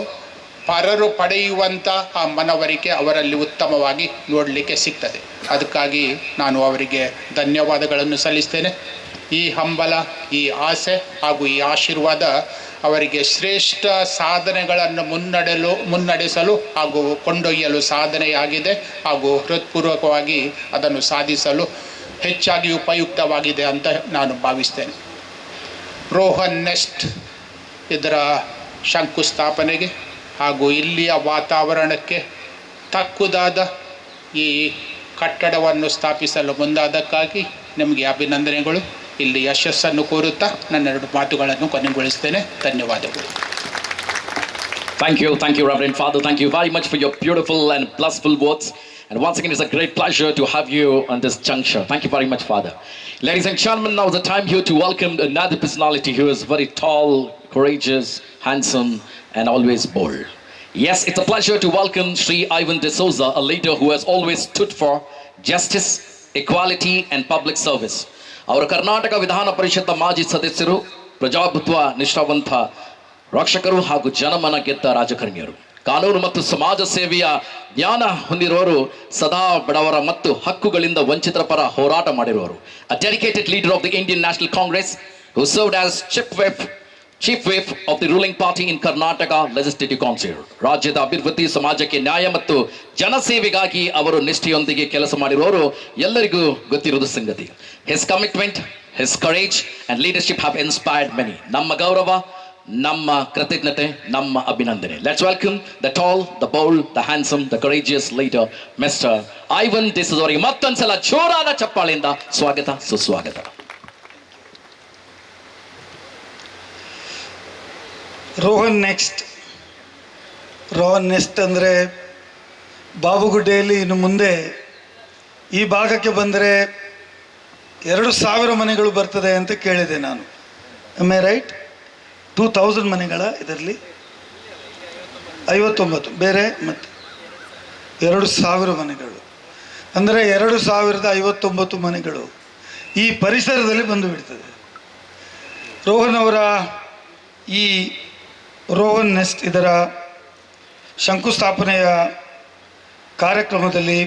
ಪರರು ಪಡೆಯುವಂಥ ಆ ಮನವರಿಕೆ ಅವರಲ್ಲಿ ಉತ್ತಮವಾಗಿ ನೋಡಲಿಕ್ಕೆ ಸಿಗ್ತದೆ. ಅದಕ್ಕಾಗಿ ನಾನು ಅವರಿಗೆ ಧನ್ಯವಾದಗಳನ್ನು ಸಲ್ಲಿಸ್ತೇನೆ. ಈ ಹಂಬಲ, ಈ ಆಸೆ ಹಾಗೂ ಈ ಆಶೀರ್ವಾದ ಅವರಿಗೆ ಶ್ರೇಷ್ಠ ಸಾಧನೆಗಳನ್ನು ಮುನ್ನಡೆಸಲು ಹಾಗೂ ಕೊಂಡೊಯ್ಯಲು ಸಾಧನೆಯಾಗಿದೆ ಹಾಗೂ ಹೃತ್ಪೂರ್ವಕವಾಗಿ ಅದನ್ನು ಸಾಧಿಸಲು ಹೆಚ್ಚಾಗಿ ಉಪಯುಕ್ತವಾಗಿದೆ ಅಂತ ನಾನು ಭಾವಿಸ್ತೇನೆ. ರೋಹನ್ ನೆಸ್ಟ್ ಇದರ ಶಂಕುಸ್ಥಾಪನೆಗೆ ಹಾಗೂ ಇಲ್ಲಿಯ ವಾತಾವರಣಕ್ಕೆ ತಕ್ಕುದಾದ ಈ ಕಟ್ಟಡವನ್ನು ಸ್ಥಾಪಿಸಲು ಮುಂದಾದಕ್ಕಾಗಿ ನಿಮಗೆ ಅಭಿನಂದನೆಗಳು. ಇಲ್ಲಿ ಯಶಸ್ಸನ್ನು ಕೋರುತ್ತಾ ನನ್ನೆರಡು ಮಾತುಗಳನ್ನು ಕೊನೆಗೊಳಿಸ್ತೇನೆ. ಧನ್ಯವಾದಗಳು. Thank you, Reverend Father. Thank you very much for your beautiful and blissful words. And once again, it's a great pleasure to have you on this juncture. Thank you very much, Father. Ladies and gentlemen, now is the time here to welcome another personality who is very tall, courageous, handsome, and always bold. Yes, it's a pleasure to welcome Sri Ivan de Souza, a leader who has always stood for justice, equality, and public service. Our Karnataka Vidhana Parishad ಮಾಜಿ ಸದಸ್ಯರು, ಪ್ರಜಾಪ್ರಭುತ್ವ ನಿಷ್ಠಾವಂತ ರಕ್ಷಕರು ಹಾಗೂ ಜನಮನ ಗೆದ್ದ ರಾಜಕಾರಣಿಯರು, ಕಾನೂನು ಮತ್ತು ಸಮಾಜ ಸೇವೆಯ ಜ್ಞಾನ ಹೊಂದಿರುವವರು, ಸದಾ ಬಡವರ ಮತ್ತು ಹಕ್ಕುಗಳಿಂದ ವಂಚಿತರ ಪರ ಹೋರಾಟ ಮಾಡಿರುವರು. A dedicated leader of the Indian National Congress who served as chief whip of the ruling party in Karnataka Legislative Council. ರಾಜ್ಯದ ಅಭಿವೃದ್ಧಿ, ಸಮಾಜಕ್ಕೆ ನ್ಯಾಯ ಮತ್ತು ಜನಸೇವೆಗಾಗಿ ಅವರು ನಿಷ್ಠೆಯೊಂದಿಗೆ ಕೆಲಸ ಮಾಡಿರುವವರು ಎಲ್ಲರಿಗೂ ಗೊತ್ತಿರುವುದು ಸಂಗತಿ. His commitment, his courage and leadership have inspired many. ನಮ್ಮ ಗೌರವ, ನಮ್ಮ ಕೃತಜ್ಞತೆ, ನಮ್ಮ ಅಭಿನಂದನೆ. Let's welcome the tall, the bold, the handsome, the courageous leader, Mr. Ivan de Souza ಅವರಿಗೆ ಮತ್ತೊಂದ್ಸಲ ಜೋರಾದ ಚಪ್ಪಾಳೆಯಿಂದ ಸ್ವಾಗತ, ಸುಸ್ವಾಗತ. ರೋಹನ್ ನೆಕ್ಸ್ಟ್ ಅಂದರೆ ಬಾಬುಗುಡ್ಡೆಯಲ್ಲಿ ಇನ್ನು ಮುಂದೆ ಈ ಭಾಗಕ್ಕೆ ಬಂದರೆ 2,000 ಮನೆಗಳು ಬರ್ತದೆ ಅಂತ ಕೇಳಿದೆ ನಾನು. M I right? 2000 ಮನೆಗಳ ಇದರಲ್ಲಿ 59 ಬೇರೆ ಮತ್ತು 2,000 ಮನೆಗಳು ಅಂದರೆ 2,059 ಮನೆಗಳು ಈ ಪರಿಸರದಲ್ಲಿ ಬಂದು ಬಿಡ್ತದೆ. ರೋಹನ್ ಅವರ ಈ ರೋಹನ್ ನೆಸ್ಟ್ ಇದರ ಶಂಕುಸ್ಥಾಪನೆಯ ಕಾರ್ಯಕ್ರಮದಲ್ಲಿ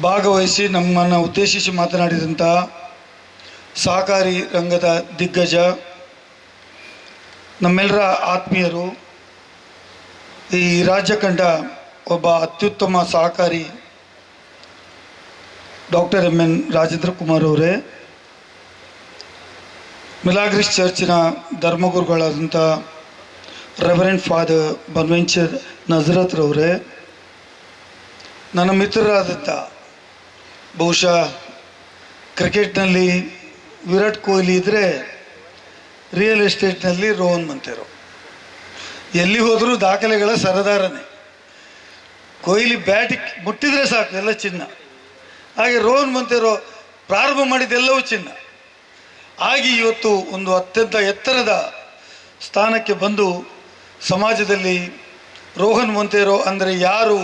ಭಾಗವಹಿಸಿ ನಮ್ಮನ್ನು ಉದ್ದೇಶಿಸಿ ಮಾತನಾಡಿದಂಥ ಸಹಕಾರಿ ರಂಗದ ದಿಗ್ಗಜ, ನಮ್ಮೆಲ್ಲರ ಆತ್ಮೀಯರು, ಈ ರಾಜ್ಯ ಕಂಡ ಒಬ್ಬ ಅತ್ಯುತ್ತಮ ಸಹಕಾರಿ doctor M N Rajendra Kumar ಅವರೇ, ಮಿಲಾಗ್ರಿಸ್ ಚರ್ಚಿನ ಧರ್ಮಗುರುಗಳಾದಂಥ ರೆವರೆಂಡ್ ಫಾದರ್ ಬನ್ವೆಂಚರ್ ನಜರತ್ರವರೇ, ನನ್ನ ಮಿತ್ರರಾದಂಥ ಬಹುಶಃ ಕ್ರಿಕೆಟ್ನಲ್ಲಿ ವಿರಾಟ್ ಕೊಹ್ಲಿ ಇದ್ದರೆ ರಿಯಲ್ ಎಸ್ಟೇಟ್ನಲ್ಲಿ ರೋಹನ್ ಮೊಂತೇರೊ, ಎಲ್ಲಿ ಹೋದರೂ ದಾಖಲೆಗಳ ಸರದಾರನೇ. ಕೊಹ್ಲಿ ಬ್ಯಾಟ್ ಮುಟ್ಟಿದರೆ ಸಾಕು ಎಲ್ಲ ಚಿನ್ನ. ಹಾಗೆ ರೋಹನ್ ಮೊಂತೇರೊ ಪ್ರಾರಂಭ ಮಾಡಿದ್ದೆಲ್ಲವೂ ಚಿನ್ನ. ಹಾಗೆ ಇವತ್ತು ಒಂದು ಅತ್ಯಂತ ಎತ್ತರದ ಸ್ಥಾನಕ್ಕೆ ಬಂದು ಸಮಾಜದಲ್ಲಿ ರೋಹನ್ ಮೊಂತೇರೊ ಅಂದರೆ ಯಾರು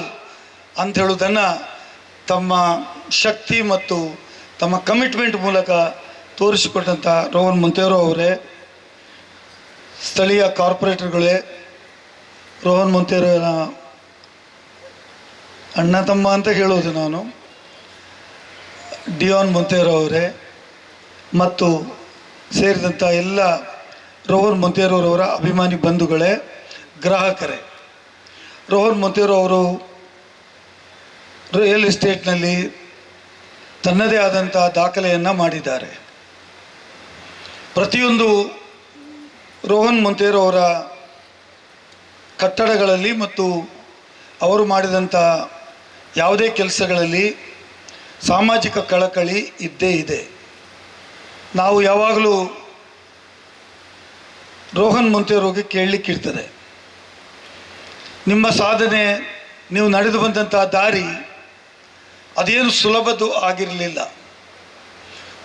ಅಂತ ಹೇಳುವುದನ್ನು ತಮ್ಮ ಶಕ್ತಿ ಮತ್ತು ತಮ್ಮ ಕಮಿಟ್ಮೆಂಟ್ ಮೂಲಕ ತೋರಿಸಿಕೊಟ್ಟಂಥ ರೋಹನ್ ಮೊಂತೇರೊ ಅವರೇ, ಸ್ಥಳೀಯ ಕಾರ್ಪೊರೇಟರ್ಗಳೇ, ರೋಹನ್ ಮೊಂತೇರೊನ ಅಣ್ಣ ತಮ್ಮ ಅಂತ ಹೇಳೋದು ನಾನು, ಡಿಯಾನ್ ಮೊಂತೇರೊ ಅವರೇ ಮತ್ತು ಸೇರಿದಂಥ ಎಲ್ಲ ರೋಹನ್ ಮೊಂತೇರೊರವರ ಅಭಿಮಾನಿ ಬಂಧುಗಳೇ, ಗ್ರಾಹಕರೇ. ರೋಹನ್ ಮೊಂತೇರೊ ಅವರು ರಿಯಲ್ ಎಸ್ಟೇಟ್ನಲ್ಲಿ ತನ್ನದೇ ಆದಂಥ ದಾಖಲೆಯನ್ನು ಮಾಡಿದ್ದಾರೆ. ಪ್ರತಿಯೊಂದು ರೋಹನ್ ಮೊಂತೇರೊ ಅವರ ಕಟ್ಟಡಗಳಲ್ಲಿ ಮತ್ತು ಅವರು ಮಾಡಿದಂಥ ಯಾವುದೇ ಕೆಲಸಗಳಲ್ಲಿ ಸಾಮಾಜಿಕ ಕಳಕಳಿ ಇದ್ದೇ ಇದೆ. ನಾವು ಯಾವಾಗಲೂ ರೋಹನ್ ಮೊಂತೇರೊಗೆ ಕೇಳಲಿಕ್ಕಿರ್ತದೆ, ನಿಮ್ಮ ಸಾಧನೆ, ನೀವು ನಡೆದು ಬಂದಂಥ ದಾರಿ ಅದೇನು ಸುಲಭದ್ದು ಆಗಿರಲಿಲ್ಲ.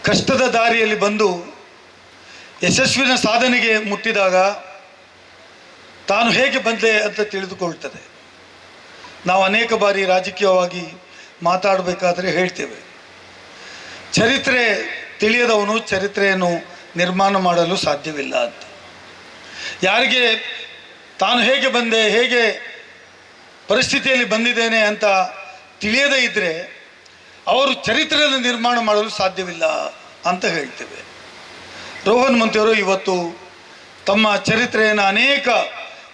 ಕಷ್ಟದ ದಾರಿಯಲ್ಲಿ ಬಂದು ಯಶಸ್ವಿನ ಸಾಧನೆಗೆ ಮುಟ್ಟಿದಾಗ ತಾನು ಹೇಗೆ ಬಂದೆ ಅಂತ ತಿಳಿದುಕೊಳ್ತದೆ. ನಾವು ಅನೇಕ ಬಾರಿ ರಾಜಕೀಯವಾಗಿ ಮಾತಾಡಬೇಕಾದ್ರೆ ಹೇಳ್ತೇವೆ, ಚರಿತ್ರೆ ತಿಳಿಯದವನು ಚರಿತ್ರೆಯನ್ನು ನಿರ್ಮಾಣ ಮಾಡಲು ಸಾಧ್ಯವಿಲ್ಲ ಅಂತ. ಯಾರಿಗೆ ತಾನು ಹೇಗೆ ಬಂದೆ, ಹೇಗೆ ಪರಿಸ್ಥಿತಿಯಲ್ಲಿ ಬಂದಿದ್ದೇನೆ ಅಂತ ತಿಳಿಯದೇ ಇದ್ದರೆ ಅವರು ಚರಿತ್ರೆಯನ್ನು ನಿರ್ಮಾಣ ಮಾಡಲು ಸಾಧ್ಯವಿಲ್ಲ ಅಂತ ಹೇಳ್ತೇವೆ. ರೋಹನ್ ಮೊಂತೇರೊ ಇವತ್ತು ತಮ್ಮ ಚರಿತ್ರೆಯನ್ನು ಅನೇಕ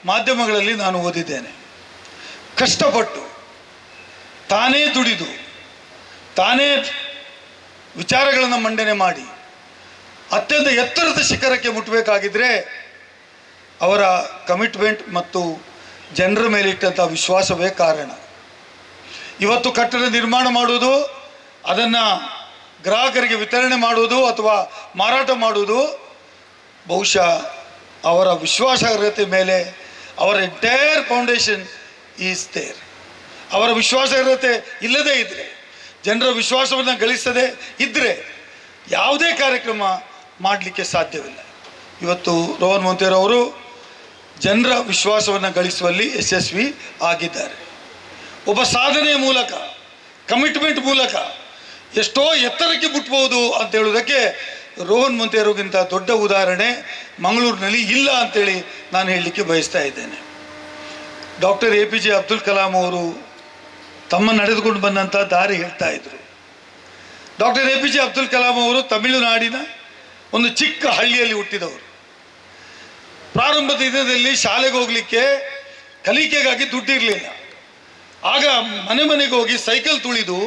ಮಾಧ್ಯಮಗಳಲ್ಲಿ ನಾನು ಓದಿದ್ದೇನೆ. ಕಷ್ಟಪಟ್ಟು ತಾನೇ ದುಡಿದು ತಾನೇ ವಿಚಾರಗಳನ್ನು ಮಂಡನೆ ಮಾಡಿ ಅತ್ಯಂತ ಎತ್ತರದ ಶಿಖರಕ್ಕೆ ಮುಟ್ಟಬೇಕಾಗಿದ್ದರೆ ಅವರ ಕಮಿಟ್ಮೆಂಟ್ ಮತ್ತು ಜನರ ಮೇಲಿಟ್ಟಂಥ ವಿಶ್ವಾಸವೇ ಕಾರಣ. ಇವತ್ತು ಕಟ್ಟಡ ನಿರ್ಮಾಣ ಮಾಡುವುದು, ಅದನ್ನು ಗ್ರಾಹಕರಿಗೆ ವಿತರಣೆ ಮಾಡುವುದು ಅಥವಾ ಮಾರಾಟ ಮಾಡುವುದು ಬಹುಶಃ ಅವರ ವಿಶ್ವಾಸಾರ್ಹತೆ ಮೇಲೆ, ಅವರ ಎಂಟೈರ್ ಫೌಂಡೇಶನ್ ಈಸ್ ದೇರ್. ಅವರ ವಿಶ್ವಾಸಾರ್ಹತೆ ಇಲ್ಲದೇ ಇದ್ದರೆ, ಜನರ ವಿಶ್ವಾಸವನ್ನು ಗಳಿಸದೇ ಇದ್ದರೆ ಯಾವುದೇ ಕಾರ್ಯಕ್ರಮ ಮಾಡಲಿಕ್ಕೆ ಸಾಧ್ಯವಿಲ್ಲ. ಇವತ್ತು ರೋಹನ್ ಮೊಂತೇರೊ ಅವರು ಜನರ ವಿಶ್ವಾಸವನ್ನು ಗಳಿಸುವಲ್ಲಿ ಯಶಸ್ವಿ ಆಗಿದ್ದಾರೆ. ಒಬ್ಬ ಸಾಧನೆಯ ಮೂಲಕ, ಕಮಿಟ್ಮೆಂಟ್ ಮೂಲಕ ಎಷ್ಟೋ ಎತ್ತರಕ್ಕೆ ಮುಟ್ಬೋದು ಅಂತ ಹೇಳೋದಕ್ಕೆ ರೋಹನ್ ಮೊಂತೇರೊಗಿಂತ ದೊಡ್ಡ ಉದಾಹರಣೆ ಮಂಗಳೂರಿನಲ್ಲಿ ಇಲ್ಲ ಅಂತೇಳಿ ನಾನು ಹೇಳಲಿಕ್ಕೆ ಬಯಸ್ತಾ ಇದ್ದೇನೆ. ಡಾಕ್ಟರ್ APJ ಅಬ್ದುಲ್ ಕಲಾಂ ಅವರು ತಮ್ಮ ನಡೆದುಕೊಂಡು ಬಂದಂಥ ದಾರಿ ಹೇಳ್ತಾ ಇದ್ರು. ಡಾಕ್ಟರ್ APJ ಅಬ್ದುಲ್ ಕಲಾಂ ಅವರು ತಮಿಳುನಾಡಿನ ಒಂದು ಚಿಕ್ಕ ಹಳ್ಳಿಯಲ್ಲಿ ಹುಟ್ಟಿದವರು. ಪ್ರಾರಂಭದ ದಿನದಲ್ಲಿ ಶಾಲೆಗೆ ಹೋಗಲಿಕ್ಕೆ, ಕಲಿಕೆಗಾಗಿ ದುಡ್ಡಿರಲಿಲ್ಲ. ಆಗ ಮನೆ ಮನೆಗೆ ಹೋಗಿ ಸೈಕಲ್ ತುಳಿದು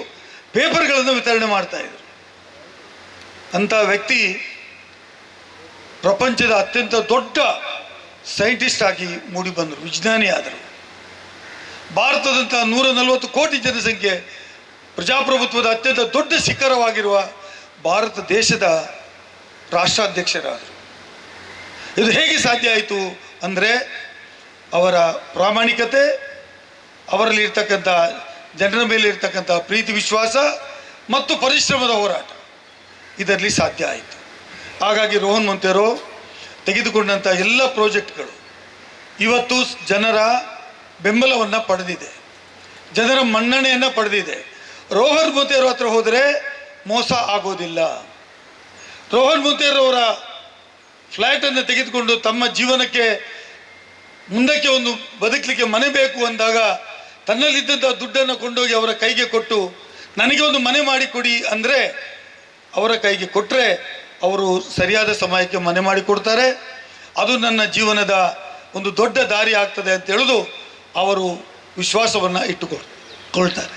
ಪೇಪರ್ಗಳನ್ನು ವಿತರಣೆ ಮಾಡ್ತಾ ಇದ್ರು. ಅಂಥ ವ್ಯಕ್ತಿ ಪ್ರಪಂಚದ ಅತ್ಯಂತ ದೊಡ್ಡ ಸೈಂಟಿಸ್ಟ್ ಆಗಿ ಮೂಡಿ ಬಂದರು, ವಿಜ್ಞಾನಿ ಆದರು. ಭಾರತದಂಥ 140 ಕೋಟಿ ಜನಸಂಖ್ಯೆ, ಪ್ರಜಾಪ್ರಭುತ್ವದ ಅತ್ಯಂತ ದೊಡ್ಡ ಶಿಖರವಾಗಿರುವ ಭಾರತ ದೇಶದ ರಾಷ್ಟ್ರಾಧ್ಯಕ್ಷರಾದರು. ಇದು ಹೇಗೆ ಸಾಧ್ಯ ಆಯಿತು ಅಂದರೆ ಅವರ ಪ್ರಾಮಾಣಿಕತೆ, ಅವರಲ್ಲಿ ಇರ್ತಕ್ಕಂಥ ಜನರ ಮೇಲೆ ಇರ್ತಕ್ಕಂಥ ಪ್ರೀತಿ ವಿಶ್ವಾಸ ಮತ್ತು ಪರಿಶ್ರಮದ ಹೋರಾಟ, ಇದರಲ್ಲಿ ಸಾಧ್ಯ ಆಯಿತು. ಹಾಗಾಗಿ ರೋಹನ್ ಮೊಂತೇರೊ ತೆಗೆದುಕೊಂಡಂಥ ಎಲ್ಲ ಪ್ರಾಜೆಕ್ಟ್ಗಳು ಇವತ್ತು ಜನರ ಬೆಂಬಲವನ್ನು ಪಡೆದಿದೆ, ಜನರ ಮನ್ನಣೆಯನ್ನು ಪಡೆದಿದೆ. ರೋಹನ್ ಮೊಂತೇರೊ ಹತ್ರ ಹೋದರೆ ಮೋಸ ಆಗೋದಿಲ್ಲ. ರೋಹನ್ ಮೊಂತೇರೊ ಅವರ ಫ್ಲ್ಯಾಟನ್ನು ತೆಗೆದುಕೊಂಡು ತಮ್ಮ ಜೀವನಕ್ಕೆ ಮುಂದಕ್ಕೆ ಒಂದು ಬದುಕಲಿಕ್ಕೆ ಮನೆ ಬೇಕು ಅಂದಾಗ ತನ್ನಲ್ಲಿದ್ದಂಥ ದುಡ್ಡನ್ನು ಕೊಂಡೋಗಿ ಅವರ ಕೈಗೆ ಕೊಟ್ಟು, ನನಗೆ ಒಂದು ಮನೆ ಮಾಡಿಕೊಡಿ ಅಂದರೆ ಅವರ ಕೈಗೆ ಕೊಟ್ಟರೆ ಅವರು ಸರಿಯಾದ ಸಮಯಕ್ಕೆ ಮನೆ ಮಾಡಿಕೊಡ್ತಾರೆ. ಅದು ನನ್ನ ಜೀವನದ ಒಂದು ದೊಡ್ಡ ದಾರಿ ಆಗ್ತದೆ ಅಂತ ಹೇಳೋದು ಅವರು ವಿಶ್ವಾಸವನ್ನು ಇಟ್ಟುಕೊಳ್ತಾರೆ.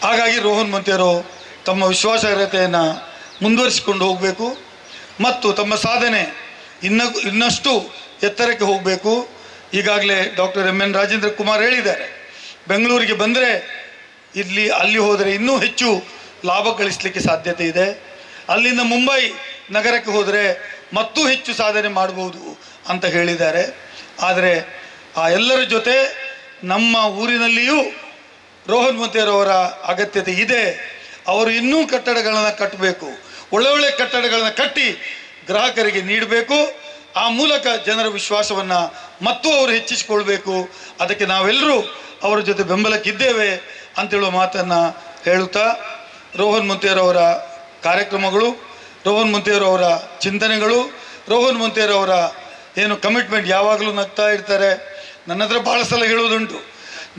ಹಾಗಾಗಿ ರೋಹನ್ ಮೊಂತೇರೊ ತಮ್ಮ ವಿಶ್ವಾಸಾರ್ಹತೆಯನ್ನು ಮುಂದುವರಿಸಿಕೊಂಡು ಹೋಗಬೇಕು ಮತ್ತು ತಮ್ಮ ಸಾಧನೆ ಇನ್ನಷ್ಟು ಎತ್ತರಕ್ಕೆ ಹೋಗಬೇಕು. ಈಗಾಗಲೇ ಡಾಕ್ಟರ್ MN ರಾಜೇಂದ್ರ ಕುಮಾರ್ ಹೇಳಿದ್ದಾರೆ, ಬೆಂಗಳೂರಿಗೆ ಬಂದರೆ ಅಲ್ಲಿ ಹೋದರೆ ಇನ್ನೂ ಹೆಚ್ಚು ಲಾಭ ಗಳಿಸಲಿಕ್ಕೆ ಸಾಧ್ಯತೆ ಇದೆ. ಅಲ್ಲಿಂದ ಮುಂಬೈ ನಗರಕ್ಕೆ ಹೋದರೆ ಮತ್ತೂ ಹೆಚ್ಚು ಸಾಧನೆ ಮಾಡಬಹುದು ಅಂತ ಹೇಳಿದ್ದಾರೆ. ಆದರೆ ಆ ಎಲ್ಲರ ಜೊತೆ ನಮ್ಮ ಊರಿನಲ್ಲಿಯೂ ರೋಹನ್ ಮೊಂತೇರವರ ಅಗತ್ಯತೆ ಇದೆ. ಅವರು ಇನ್ನೂ ಕಟ್ಟಡಗಳನ್ನು ಕಟ್ಟಬೇಕು, ಒಳ್ಳೊಳ್ಳೆ ಕಟ್ಟಡಗಳನ್ನು ಕಟ್ಟಿ ಗ್ರಾಹಕರಿಗೆ ನೀಡಬೇಕು. ಆ ಮೂಲಕ ಜನರ ವಿಶ್ವಾಸವನ್ನು ಮತ್ತು ಅವರು ಹೆಚ್ಚಿಸಿಕೊಳ್ಬೇಕು. ಅದಕ್ಕೆ ನಾವೆಲ್ಲರೂ ಅವರ ಜೊತೆ ಬೆಂಬಲಕ್ಕಿದ್ದೇವೆ ಅಂತೇಳುವ ಮಾತನ್ನು ಹೇಳುತ್ತಾ, ರೋಹನ್ ಮೊಂತೇರವರ ಕಾರ್ಯಕ್ರಮಗಳು, ರೋಹನ್ ಮೊಂತೇರವರ ಚಿಂತನೆಗಳು, ರೋಹನ್ ಮೊಂತೇರವರ ಏನು ಕಮಿಟ್ಮೆಂಟ್, ಯಾವಾಗಲೂ ನಗ್ತಾ ಇರ್ತಾರೆ. ನನ್ನ ಹತ್ರ ಭಾಳ ಸಲ ಹೇಳೋದುಂಟು,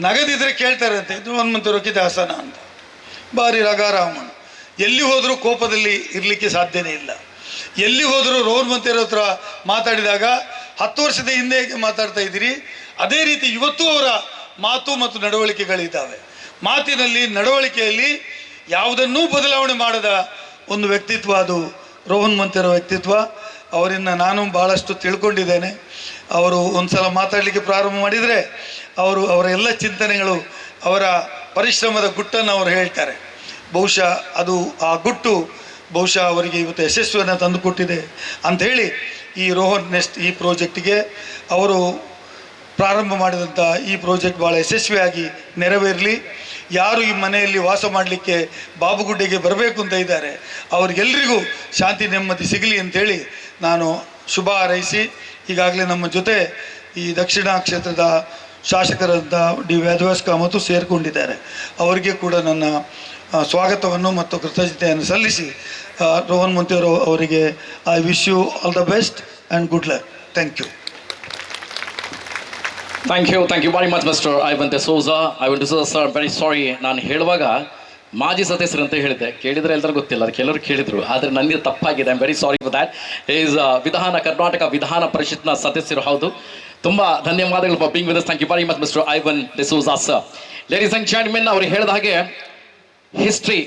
ನಗದಿದ್ರೆ ಕೇಳ್ತಾರೆ ಅಂತ, ಇದು ರೋಹನ್ ಮೊಂತೇರಕ್ಕೆ ದಾಸನ ಅಂತ. ಭಾರಿ ರಗಾರಾಮನ್, ಎಲ್ಲಿ ಹೋದರೂ ಕೋಪದಲ್ಲಿ ಇರಲಿಕ್ಕೆ ಸಾಧ್ಯನೇ ಇಲ್ಲ. ಎಲ್ಲಿ ಹೋದರೂ ರೋಹನ್ ಮೊಂತೇರ ಹತ್ರ ಮಾತಾಡಿದಾಗ 10 ವರ್ಷದ ಹಿಂದೆ ಹೇಗೆ ಮಾತಾಡ್ತಾ ಇದ್ದೀರಿ, ಅದೇ ರೀತಿ ಇವತ್ತು ಅವರ ಮಾತು ಮತ್ತು ನಡವಳಿಕೆಗಳಿದ್ದಾವೆ. ಮಾತಿನಲ್ಲಿ, ನಡವಳಿಕೆಯಲ್ಲಿ ಯಾವುದನ್ನೂ ಬದಲಾವಣೆ ಮಾಡದ ಒಂದು ವ್ಯಕ್ತಿತ್ವ ಅದು ರೋಹನ್ ಮೊಂತೇರ ವ್ಯಕ್ತಿತ್ವ. ಅವರಿಂದ ನಾನು ಭಾಳಷ್ಟು ತಿಳ್ಕೊಂಡಿದ್ದೇನೆ. ಅವರು ಒಂದು ಸಲ ಮಾತಾಡಲಿಕ್ಕೆ ಪ್ರಾರಂಭ ಮಾಡಿದರೆ ಅವರ ಎಲ್ಲ ಚಿಂತನೆಗಳು, ಅವರ ಪರಿಶ್ರಮದ ಗುಟ್ಟನ್ನು ಅವರು ಹೇಳ್ತಾರೆ. ಬಹುಶಃ ಅದು ಆ ಗುಟ್ಟು ಬಹುಶಃ ಅವರಿಗೆ ಇವತ್ತು ಯಶಸ್ವಿಯನ್ನು ತಂದುಕೊಟ್ಟಿದೆ ಅಂಥೇಳಿ ಈ ರೋಹನ್ ನೆಸ್ಟ್ ಈ ಪ್ರಾಜೆಕ್ಟಿಗೆ ಅವರು ಪ್ರಾರಂಭ ಮಾಡಿದಂಥ ಈ ಪ್ರಾಜೆಕ್ಟ್ ಭಾಳ ಯಶಸ್ವಿಯಾಗಿ ನೆರವೇರಲಿ. ಯಾರು ಈ ಮನೆಯಲ್ಲಿ ವಾಸ ಮಾಡಲಿಕ್ಕೆ ಬಾಬುಗುಡ್ಡೆಗೆ ಬರಬೇಕು ಅಂತ ಇದ್ದಾರೆ ಅವ್ರಿಗೆಲ್ರಿಗೂ ಶಾಂತಿ ನೆಮ್ಮದಿ ಸಿಗಲಿ ಅಂಥೇಳಿ ನಾನು ಶುಭ ಹಾರೈಸಿ, ಈಗಾಗಲೇ ನಮ್ಮ ಜೊತೆ ಈ ದಕ್ಷಿಣ ಕ್ಷೇತ್ರದ ಶಾಸಕರಾದ ಡಿ ವೇದವ್ಯಾಸ್ ಕಾಮತ್ತು ಸೇರಿಕೊಂಡಿದ್ದಾರೆ. ಅವರಿಗೆ ಕೂಡ ನನ್ನ ಸ್ವಾಗತವನ್ನು ಮತ್ತು ಕೃತಜ್ಞತೆಯನ್ನು ಸಲ್ಲಿಸಿ, ರೋಹನ್ ಮೊಂತೇರ ಅವರಿಗೆ I wish you all the best and good luck. Thank you. Thank you very much mister Ivan D'Souza. Ivan D'Souza sir, very sorry, ನಾನು ಹೇಳುವಾಗ ಮಾಜಿ ಸದಸ್ಯರು ಅಂತ ಹೇಳಿದ್ದೆ, ಕೇಳಿದರೆ ಎಲ್ಲರೂ ಗೊತ್ತಿಲ್ಲ, ಅದಕ್ಕೆ ಎಲ್ಲರೂ ಕೇಳಿದರು, ಆದರೆ ನನಗೆ ತಪ್ಪಾಗಿದೆ. I am very sorry for that. Is Karnataka Vidhana ಪರಿಷತ್ನ ಸದಸ್ಯರು, ಹೌದು. ತುಂಬ ಧನ್ಯವಾದಗಳು for being with us. Thank you very much mister Ivan D'Souza sir. Ladies and gentlemen, ಅವರು ಹೇಳಿದ ಹಾಗೆ ಹಿಸ್ಟ್ರಿ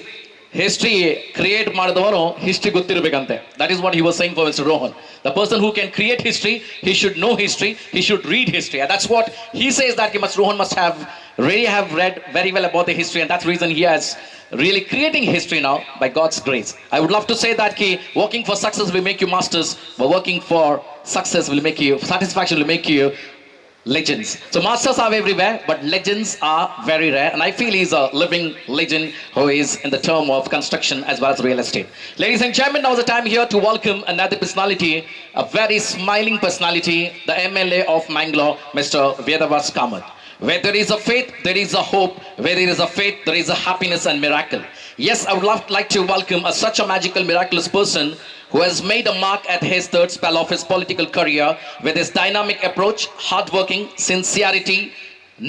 ಕ್ರಿಯೇಟ್ ಮಾಡಿದವನು ಹಿಸ್ಟ್ರಿ ಗೊತ್ತಿರಬೇಕಂತೆ. That is what he was saying for mister Rohan. The person who can create history, he should know history, he should read history. And that's what he says, that Rohan must really have read very well about the history, and that's the reason he has really creating history now by God's grace. I would love to say that working for success will make you masters, but working for success will make you, satisfaction will make you legends. So masters are everywhere, but legends are very rare, and I feel he's a living legend who is in the term of construction as well as real estate. Ladies and gentlemen, now is the time here to welcome another personality, a very smiling personality, the MLA of Mangalore, Mr. Vedavas Kamath. Where there is a faith, there is a hope. Where there is a faith, there is a happiness and miracle. Yes, I would like to welcome such a magical, miraculous person who has made a mark at his third spell of his political career with his dynamic approach, hardworking, sincerity.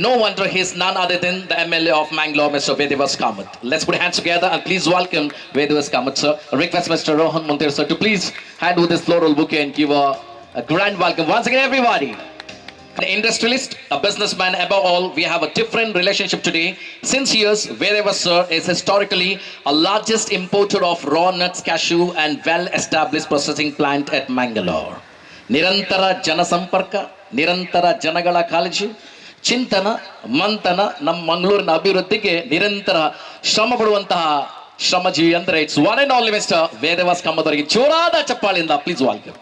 No wonder he is none other than the MLA of Mangalore, Mr. Vedavas Kamath. Let's put hands together and please welcome Vedavas Kamath, sir. I request Mr. Rohan Montero, sir, to please hand over this floral bouquet and give a grand welcome. Once again, everybody. An industrialist, a businessman, above all, we have a different relationship today. Since years, Vedavas sir is historically a largest importer of raw nuts, cashew and well-established processing plant at Mangalore. ನಿರಂತರ ಜನಸಂಪರ್ಕ, ನಿರಂತರ ಜನಗಳ ಕಾಳಜಿ, ಚಿಂತನ ಮಂಥನ, ನಮ್ಮ ಮಂಗಳೂರಿನ ಅಭಿವೃದ್ಧಿಗೆ ನಿರಂತರ ಶ್ರಮ ಪಡುವಂತಹ ಶ್ರಮಜೀವಿ ಅಂದರೆ it's one and only mister Vedavyas Kamath ಅವರಿಗೆ ಜೋರಾದ ಚಪ್ಪಾಳಿಂದ ಪ್ಲೀಸ್ ವೆಲ್ಕಮ್.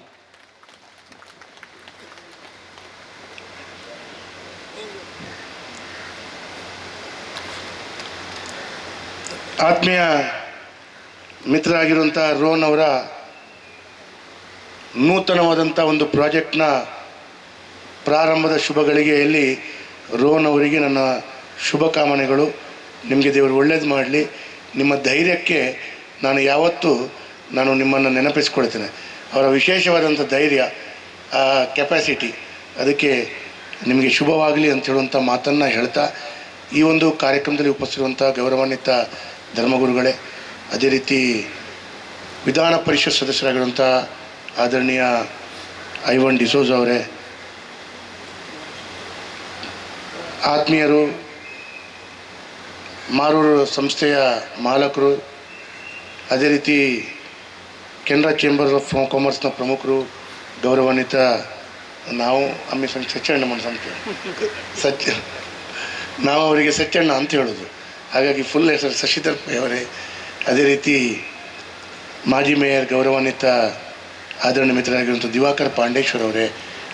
ಆತ್ಮೀಯ ಮಿತ್ರರಾಗಿರುವಂಥ ರೋಹನ್ ಅವರ ನೂತನವಾದಂಥ ಒಂದು ಪ್ರಾಜೆಕ್ಟ್ನ ಪ್ರಾರಂಭದ ಶುಭ ಗಳಿಗೆಯಲ್ಲಿ ರೋಹನ್ ಅವರಿಗೆ ನನ್ನ ಶುಭಕಾಮನೆಗಳು. ನಿಮಗೆ ದೇವರು ಒಳ್ಳೇದು ಮಾಡಲಿ. ನಿಮ್ಮ ಧೈರ್ಯಕ್ಕೆ ನಾನು ನಿಮ್ಮನ್ನು ನೆನಪಿಸ್ಕೊಳ್ತೇನೆ. ಅವರ ವಿಶೇಷವಾದಂಥ ಧೈರ್ಯ, ಕೆಪಾಸಿಟಿ, ಅದಕ್ಕೆ ನಿಮಗೆ ಶುಭವಾಗಲಿ ಅಂತ ಹೇಳುವಂಥ ಮಾತನ್ನು ಹೇಳ್ತಾ, ಈ ಒಂದು ಕಾರ್ಯಕ್ರಮದಲ್ಲಿ ಉಪಸ್ಥಿರುವಂಥ ಗೌರವಾನ್ವಿತ ಧರ್ಮಗುರುಗಳೇ, ಅದೇ ರೀತಿ ವಿಧಾನ ಪರಿಷತ್ ಸದಸ್ಯರಾಗಿರುವಂಥ ಆದರಣೀಯ ಐವನ್ ಡಿಸೋಜಾ ಅವರೇ, ಆತ್ಮೀಯರು, ಮಾರೂರು ಸಂಸ್ಥೆಯ ಮಾಲಕರು, ಅದೇ ರೀತಿ ಕೆನರಾ ಚೇಂಬರ್ ಆಫ್ ಕಾಮರ್ಸ್ನ ಪ್ರಮುಖರು, ಗೌರವಾನ್ವಿತ ನಾವು ಸಚ್ಚಣ್ಣ మన ಸಂಸ್ಥೆ ನಾವು ಅವರಿಗೆ ಸಚ್ಚಣ್ಣ ಅಂತ ಹೇಳೋದು, ಹಾಗಾಗಿ ಫುಲ್ ಹೆಸರು ಶಶಿಧರ್ ಪೈ ಅವರೇ, ಅದೇ ರೀತಿ ಮಾಜಿ ಮೇಯರ್ ಗೌರವಾನ್ವಿತ ಆದರಣೀಯ ಮಿತ್ರರಾಗಿರುವಂಥ ದಿವಾಕರ್ ಪಾಂಡೇಶ್ವರ್ ಅವರೇ,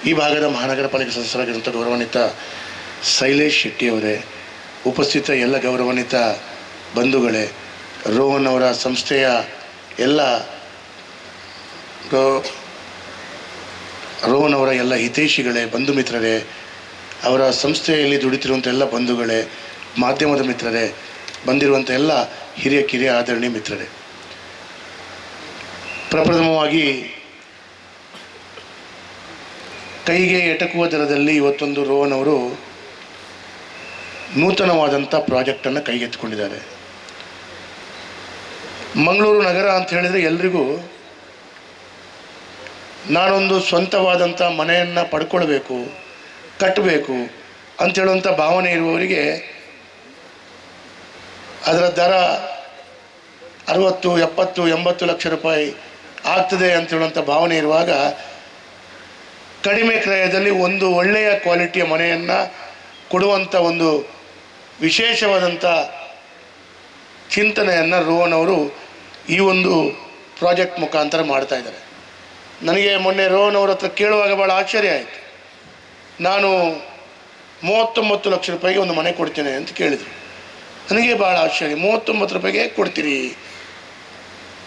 ಈ ಭಾಗದ ಮಹಾನಗರ ಪಾಲಿಕೆ ಸದಸ್ಯರಾಗಿರುವಂಥ ಗೌರವಾನ್ವಿತ ಶೈಲೇಶ್ ಶೆಟ್ಟಿಯವರೇ, ಉಪಸ್ಥಿತ ಎಲ್ಲ ಗೌರವಾನ್ವಿತ ಬಂಧುಗಳೇ, ರೋಹನ್ ಅವರ ಸಂಸ್ಥೆಯ ಎಲ್ಲ ರೋಹನ್ ಅವರ ಎಲ್ಲ ಹಿತೈಷಿಗಳೇ, ಬಂಧು ಮಿತ್ರರೇ, ಅವರ ಸಂಸ್ಥೆಯಲ್ಲಿ ದುಡಿತಿರುವಂಥ ಎಲ್ಲ ಬಂಧುಗಳೇ, ಮಾಧ್ಯಮದ ಮಿತ್ರರೇ, ಬಂದಿರುವಂಥ ಎಲ್ಲ ಹಿರಿಯ ಕಿರಿಯ ಆದರಣೀಯ ಮಿತ್ರರೇ, ಪ್ರಪ್ರಥಮವಾಗಿ ಕೈಗೆ ಎಟಕುವ ದರದಲ್ಲಿ ಇವತ್ತೊಂದು ರೋಹನ್ ಅವರು ನೂತನವಾದಂಥ ಪ್ರಾಜೆಕ್ಟನ್ನು ಕೈಗೆತ್ತಿಕೊಂಡಿದ್ದಾರೆ. ಮಂಗಳೂರು ನಗರ ಅಂತ ಹೇಳಿದರೆ ಎಲ್ರಿಗೂ ನಾನೊಂದು ಸ್ವಂತವಾದಂಥ ಮನೆಯನ್ನು ಪಡ್ಕೊಳ್ಬೇಕು, ಕಟ್ಟಬೇಕು ಅಂಥೇಳುವಂಥ ಭಾವನೆ ಇರುವವರಿಗೆ ಅದರ ದರ 60, 70, 80 ಲಕ್ಷ ರೂಪಾಯಿ ಆಗ್ತದೆ ಅಂತೇಳುವಂಥ ಭಾವನೆ ಇರುವಾಗ ಕಡಿಮೆ ಕ್ರಯದಲ್ಲಿ ಒಂದು ಒಳ್ಳೆಯ ಕ್ವಾಲಿಟಿಯ ಮನೆಯನ್ನು ಕೊಡುವಂಥ ಒಂದು ವಿಶೇಷವಾದಂಥ ಚಿಂತನೆಯನ್ನು ರೋಹನ್ ಅವರು ಈ ಒಂದು ಪ್ರಾಜೆಕ್ಟ್ ಮುಖಾಂತರ ಮಾಡ್ತಾ ಇದ್ದಾರೆ. ನನಗೆ ಮೊನ್ನೆ ರೋಹನ್ ಅವ್ರ ಹತ್ರ ಕೇಳುವಾಗ ಭಾಳ ಆಶ್ಚರ್ಯ ಆಯಿತು. ನಾನು 39 ಲಕ್ಷ ರೂಪಾಯಿಗೆ ಒಂದು ಮನೆ ಕೊಡ್ತೇನೆ ಅಂತ ಕೇಳಿದರು. ನನಗೆ ಭಾಳ ಆಶ್ಚರ್ಯ, 39 ರೂಪಾಯಿಗೆ ಹೇಗೆ ಕೊಡ್ತೀರಿ?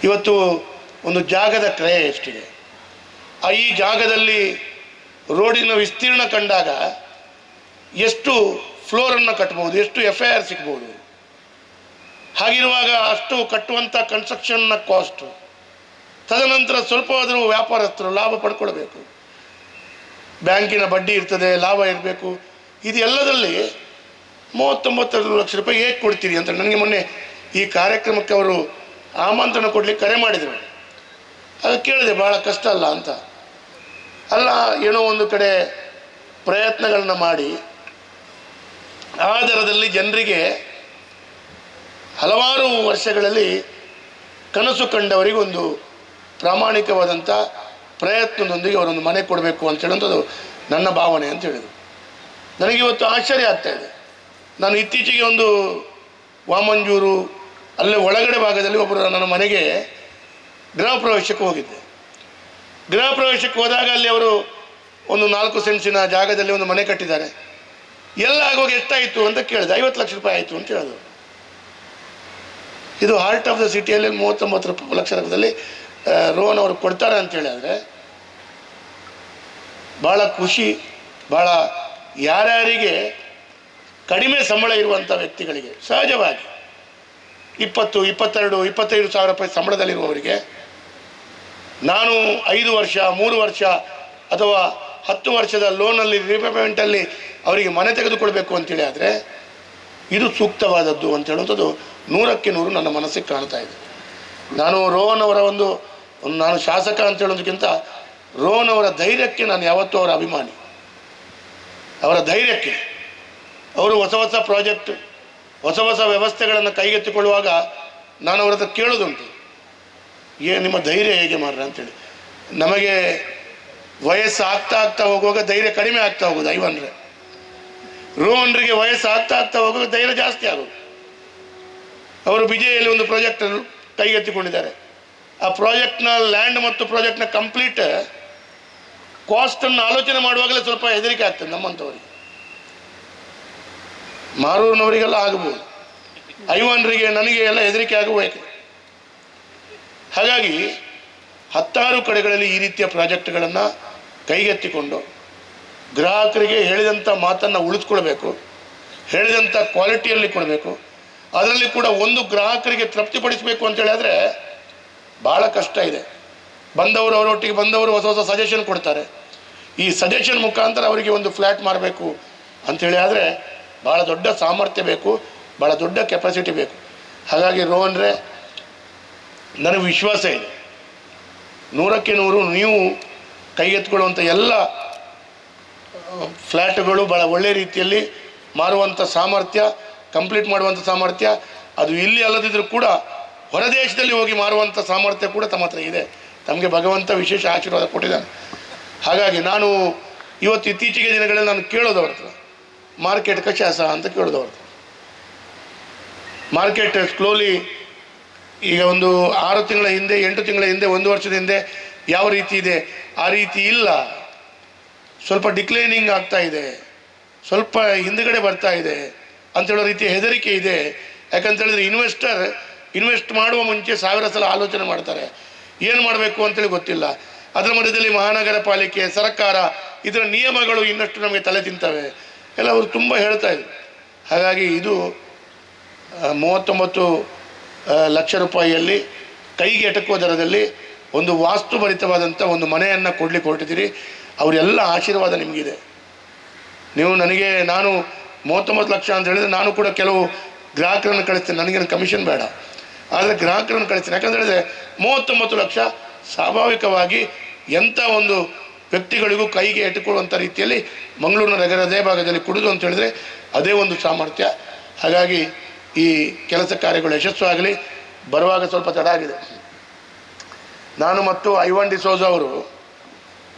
ಇವತ್ತು ಒಂದು ಜಾಗದ ಕ್ರಯ ಎಷ್ಟಿದೆ? ಈ ಜಾಗದಲ್ಲಿ ರೋಡಿನ ವಿಸ್ತೀರ್ಣ ಕಂಡಾಗ ಎಷ್ಟು ಫ್ಲೋರನ್ನು ಕಟ್ಬೋದು, ಎಷ್ಟು FIR ಸಿಗ್ಬೋದು. ಹಾಗಿರುವಾಗ ಅಷ್ಟು ಕಟ್ಟುವಂಥ ಕನ್ಸ್ಟ್ರಕ್ಷನ್ನ ಕಾಸ್ಟು, ತದನಂತರ ಸ್ವಲ್ಪವಾದರೂ ವ್ಯಾಪಾರಸ್ಥರು ಲಾಭ ಪಡ್ಕೊಳ್ಬೇಕು, ಬ್ಯಾಂಕಿನ ಬಡ್ಡಿ ಇರ್ತದೆ, ಲಾಭ ಇರಬೇಕು. ಇದೆಲ್ಲದಲ್ಲಿ 39 ಲಕ್ಷ ರೂಪಾಯಿ ಹೇಗೆ ಕೊಡ್ತೀರಿ ಅಂತ ನನಗೆ ಮೊನ್ನೆ ಈ ಕಾರ್ಯಕ್ರಮಕ್ಕೆ ಅವರು ಆಮಂತ್ರಣ ಕೊಡಲಿಕ್ಕೆ ಕರೆ ಮಾಡಿದರು. ಅದು ಕೇಳಿದೆ, ಭಾಳ ಕಷ್ಟ ಅಲ್ಲ ಅಂತ. ಅಲ್ಲ, ಏನೋ ಒಂದು ಕಡೆ ಪ್ರಯತ್ನಗಳನ್ನ ಮಾಡಿ ಆ ದರದಲ್ಲಿ ಜನರಿಗೆ ಹಲವಾರು ವರ್ಷಗಳಲ್ಲಿ ಕನಸು ಕಂಡವರಿಗೊಂದು ಪ್ರಾಮಾಣಿಕವಾದಂಥ ಪ್ರಯತ್ನದೊಂದಿಗೆ ಅವರೊಂದು ಮನೆ ಕೊಡಬೇಕು ಅಂತ ಹೇಳುವಂಥದ್ದು ನನ್ನ ಭಾವನೆ ಅಂತ ಹೇಳಿದರು. ನನಗಿವತ್ತು ಆಶ್ಚರ್ಯ ಆಗ್ತಾಯಿದೆ. ನಾನು ಇತ್ತೀಚೆಗೆ ಒಂದು ವಾಮಂಜೂರು ಅಲ್ಲೇ ಒಳಗಡೆ ಭಾಗದಲ್ಲಿ ಒಬ್ಬರು ನನ್ನ ಮನೆಗೆ ಗೃಹ ಪ್ರವೇಶಕ್ಕೆ ಹೋಗಿದ್ದೆ. ಗೃಹ ಪ್ರವೇಶಕ್ಕೆ ಹೋದಾಗ ಅಲ್ಲಿ ಅವರು ಒಂದು 4 ಸೆಂಟ್ಸಿನ ಜಾಗದಲ್ಲಿ ಒಂದು ಮನೆ ಕಟ್ಟಿದ್ದಾರೆ. ಎಲ್ಲ ಆಗೋಗಿ ಎಷ್ಟಾಯಿತು ಅಂತ ಕೇಳಿದೆ. 50 ಲಕ್ಷ ರೂಪಾಯಿ ಆಯಿತು ಅಂತ ಹೇಳಿದ್ರು. ಇದು ಹಾರ್ಟ್ ಆಫ್ ದ ಸಿಟಿಯಲ್ಲಿ 39 ಲಕ್ಷ ರೂಪಾಯಿದಲ್ಲಿ ರೋಹನ್ ಅವರು ಕೊಡ್ತಾರೆ ಅಂತೇಳಿ ಆದರೆ ಭಾಳ ಖುಷಿ. ಭಾಳ ಯಾರ್ಯಾರಿಗೆ ಕಡಿಮೆ ಸಂಬಳ ಇರುವಂಥ ವ್ಯಕ್ತಿಗಳಿಗೆ ಸಹಜವಾಗಿ 20, 22, 25 ಸಾವಿರ ರೂಪಾಯಿ ಸಂಬಳದಲ್ಲಿರುವವರಿಗೆ ನಾನು 5 ವರ್ಷ, 3 ವರ್ಷ ಅಥವಾ 10 ವರ್ಷದ ಲೋನಲ್ಲಿ ರೀಪೇಮೆಂಟಲ್ಲಿ ಅವರಿಗೆ ಮನೆ ತೆಗೆದುಕೊಳ್ಬೇಕು ಅಂತೇಳಿ ಆದರೆ ಇದು ಸೂಕ್ತವಾದದ್ದು ಅಂತ ಹೇಳುವಂಥದ್ದು 100ಕ್ಕೆ 100 ನನ್ನ ಮನಸ್ಸಿಗೆ ಕಾಣ್ತಾ ಇದೆ. ನಾನು ರೋಹನ್ ಅವರ ನಾನು ಶಾಸಕ ಅಂತ ಹೇಳೋದಕ್ಕಿಂತ ರೋಹನ್ ಅವರ ಧೈರ್ಯಕ್ಕೆ ನಾನು ಯಾವತ್ತೂ ಅವರ ಅಭಿಮಾನಿ. ಅವರ ಧೈರ್ಯಕ್ಕೆ ಅವರು ಹೊಸ ಹೊಸ ಪ್ರಾಜೆಕ್ಟ್, ಹೊಸ ಹೊಸ ವ್ಯವಸ್ಥೆಗಳನ್ನು ಕೈಗೆತ್ತಿಕೊಳ್ಳುವಾಗ ನಾನು ಅವ್ರ ಹತ್ರ ಕೇಳೋದುಂಟು, ನಿಮ್ಮ ಧೈರ್ಯ ಹೇಗೆ ಮಾಡ್ರೆ ಅಂತೇಳಿ. ನಮಗೆ ವಯಸ್ಸು ಆಗ್ತಾ ಹೋಗುವಾಗ ಧೈರ್ಯ ಕಡಿಮೆ ಆಗ್ತಾ ಹೋಗೋದು ಐವನ್ರೆ. ರೋಹನ್ರಿಗೆ ವಯಸ್ಸು ಆಗ್ತಾ ಹೋಗುವಾಗ ಧೈರ್ಯ ಜಾಸ್ತಿ ಆಗೋದು. ಅವರು ಬಿಜೆಯಲ್ಲಿ ಒಂದು ಪ್ರಾಜೆಕ್ಟ್ ಕೈಗೆತ್ತಿಕೊಂಡಿದ್ದಾರೆ. ಆ ಪ್ರಾಜೆಕ್ಟ್ನ ಲ್ಯಾಂಡ್ ಮತ್ತು ಪ್ರಾಜೆಕ್ಟ್ನ ಕಂಪ್ಲೀಟ್ ಕಾಸ್ಟನ್ನು ಆಲೋಚನೆ ಮಾಡುವಾಗಲೇ ಸ್ವಲ್ಪ ಹೆದರಿಕೆ ಆಗ್ತದೆ ನಮ್ಮಂಥವರಿಗೆ. ಮಾರೂರಿನವರಿಗೆಲ್ಲ ಆಗಬಹುದು, ಐವನ್ರಿಗೆ ನನಗೆ ಎಲ್ಲ ಹೆದರಿಕೆ ಆಗಬೇಕು. ಹಾಗಾಗಿ 10 ಕಡೆಗಳಲ್ಲಿ ಈ ರೀತಿಯ ಪ್ರಾಜೆಕ್ಟ್ಗಳನ್ನು ಕೈಗೆತ್ತಿಕೊಂಡು ಗ್ರಾಹಕರಿಗೆ ಹೇಳಿದಂಥ ಮಾತನ್ನು ಉಳಿಸ್ಕೊಳ್ಬೇಕು, ಹೇಳಿದಂಥ ಕ್ವಾಲಿಟಿಯಲ್ಲಿ ಕೊಡಬೇಕು. ಅದರಲ್ಲಿ ಕೂಡ ಒಂದು ಗ್ರಾಹಕರಿಗೆ ತೃಪ್ತಿಪಡಿಸಬೇಕು ಅಂತೇಳಿ ಆದರೆ ಭಾಳ ಕಷ್ಟ ಇದೆ. ಬಂದವರು ಅವರೊಟ್ಟಿಗೆ ಬಂದವರು ಹೊಸ ಹೊಸ ಸಜೆಷನ್ ಕೊಡ್ತಾರೆ. ಈ ಸಜೆಷನ್ ಮುಖಾಂತರ ಅವರಿಗೆ ಒಂದು ಫ್ಲ್ಯಾಟ್ ಮಾರಬೇಕು ಅಂಥೇಳಿ ಆದರೆ ಭಾಳ ದೊಡ್ಡ ಸಾಮರ್ಥ್ಯ ಬೇಕು, ಭಾಳ ದೊಡ್ಡ ಕೆಪಾಸಿಟಿ ಬೇಕು. ಹಾಗಾಗಿ ರೋಹನ್ರೆ, ನನಗೆ ವಿಶ್ವಾಸ ಇದೆ 100ಕ್ಕೆ 100 ನೀವು ಕೈಗೆತ್ತಿಕೊಳ್ಳುವಂಥ ಎಲ್ಲ ಫ್ಲ್ಯಾಟ್ಗಳು ಭಾಳ ಒಳ್ಳೆಯ ರೀತಿಯಲ್ಲಿ ಮಾರುವಂಥ ಸಾಮರ್ಥ್ಯ, ಕಂಪ್ಲೀಟ್ ಮಾಡುವಂಥ ಸಾಮರ್ಥ್ಯ, ಅದು ಇಲ್ಲಿ ಅಲ್ಲದಿದ್ದರೂ ಕೂಡ ಹೊರದೇಶದಲ್ಲಿ ಹೋಗಿ ಮಾರುವಂಥ ಸಾಮರ್ಥ್ಯ ಕೂಡ ತಮ್ಮ ಹತ್ರ ಇದೆ. ತಮಗೆ ಭಗವಂತ ವಿಶೇಷ ಆಶೀರ್ವಾದ ಕೊಟ್ಟಿದ್ದಾನೆ. ಹಾಗಾಗಿ ನಾನು ಇವತ್ತು ಇತ್ತೀಚೆಗೆ ದಿನಗಳಲ್ಲಿ ನಾನು ಕೇಳೋದವ್ರ ಹತ್ರ ಮಾರ್ಕೆಟ್ ಕಶಾಸ ಅಂತ ಕೇಳೋದವ್ರ ಹತ್ರ. ಮಾರ್ಕೆಟ್ ಸ್ಲೋಲಿ ಈಗ ಒಂದು 6 ತಿಂಗಳ ಹಿಂದೆ, 8 ತಿಂಗಳ ಹಿಂದೆ, 1 ವರ್ಷದ ಹಿಂದೆ ಯಾವ ರೀತಿ ಇದೆ ಆ ರೀತಿ ಇಲ್ಲ. ಸ್ವಲ್ಪ ಡಿಕ್ಲೈನಿಂಗ್ ಆಗ್ತಾ ಇದೆ, ಸ್ವಲ್ಪ ಹಿಂದುಗಡೆ ಬರ್ತಾ ಇದೆ ಅಂತೇಳೋ ರೀತಿಯ ಹೆದರಿಕೆ ಇದೆ. ಯಾಕಂತೇಳಿದ್ರೆ ಇನ್ವೆಸ್ಟ್ ಮಾಡುವ ಮುಂಚೆ 1000 ಸಲ ಆಲೋಚನೆ ಮಾಡ್ತಾರೆ, ಏನು ಮಾಡಬೇಕು ಅಂತೇಳಿ ಗೊತ್ತಿಲ್ಲ. ಅದರ ಮಧ್ಯದಲ್ಲಿ ಮಹಾನಗರ ಪಾಲಿಕೆ, ಸರ್ಕಾರ, ಇದರ ನಿಯಮಗಳು ಇನ್ನಷ್ಟು ನಮಗೆ ತಲೆ ತಿಂತವೆ ಎಲ್ಲ ಅವರು ತುಂಬ ಹೇಳ್ತಾ ಇದ್ರು. ಹಾಗಾಗಿ ಇದು 39 ಲಕ್ಷ ರೂಪಾಯಿಯಲ್ಲಿ ಕೈಗೆ ಎಟಕುವ ದರದಲ್ಲಿ ಒಂದು ವಾಸ್ತುಭರಿತವಾದಂಥ ಒಂದು ಮನೆಯನ್ನು ಕೊಡಲಿಕ್ಕೆ ಹೊರಟಿದ್ದೀರಿ. ಅವರೆಲ್ಲ ಆಶೀರ್ವಾದ ನಿಮಗಿದೆ. ನೀವು ನಾನು 39 ಲಕ್ಷ ಅಂತ ಹೇಳಿದ್ರೆ ನಾನು ಕೂಡ ಕೆಲವು ಗ್ರಾಹಕರನ್ನು ಕಳಿಸ್ತೇನೆ, ನನಗೇನು ಕಮಿಷನ್ ಬೇಡ, ಆದರೆ ಗ್ರಾಹಕರನ್ನು ಕಳಿಸ್ತೇನೆ. ಯಾಕಂತ ಹೇಳಿದ್ರೆ 39 ಲಕ್ಷ ಸ್ವಾಭಾವಿಕವಾಗಿ ಎಂಥ ಒಂದು ವ್ಯಕ್ತಿಗಳಿಗೂ ಕೈಗೆ ಎಟುಕೊಳ್ಳುವಂಥ ರೀತಿಯಲ್ಲಿ ಮಂಗಳೂರಿನ ನಗರ ಹೃದಯ ಭಾಗದಲ್ಲಿ ಕುಡಿದು ಅಂತ ಹೇಳಿದ್ರೆ ಅದೇ ಒಂದು ಸಾಮರ್ಥ್ಯ. ಹಾಗಾಗಿ ಈ ಕೆಲಸ ಕಾರ್ಯಗಳು ಯಶಸ್ವಾಗಲಿ. ಬರುವಾಗ ಸ್ವಲ್ಪ ತಡ ಆಗಿದೆ. ನಾನು ಮತ್ತು ಐವನ್ ಡಿಸೋಜ ಅವರು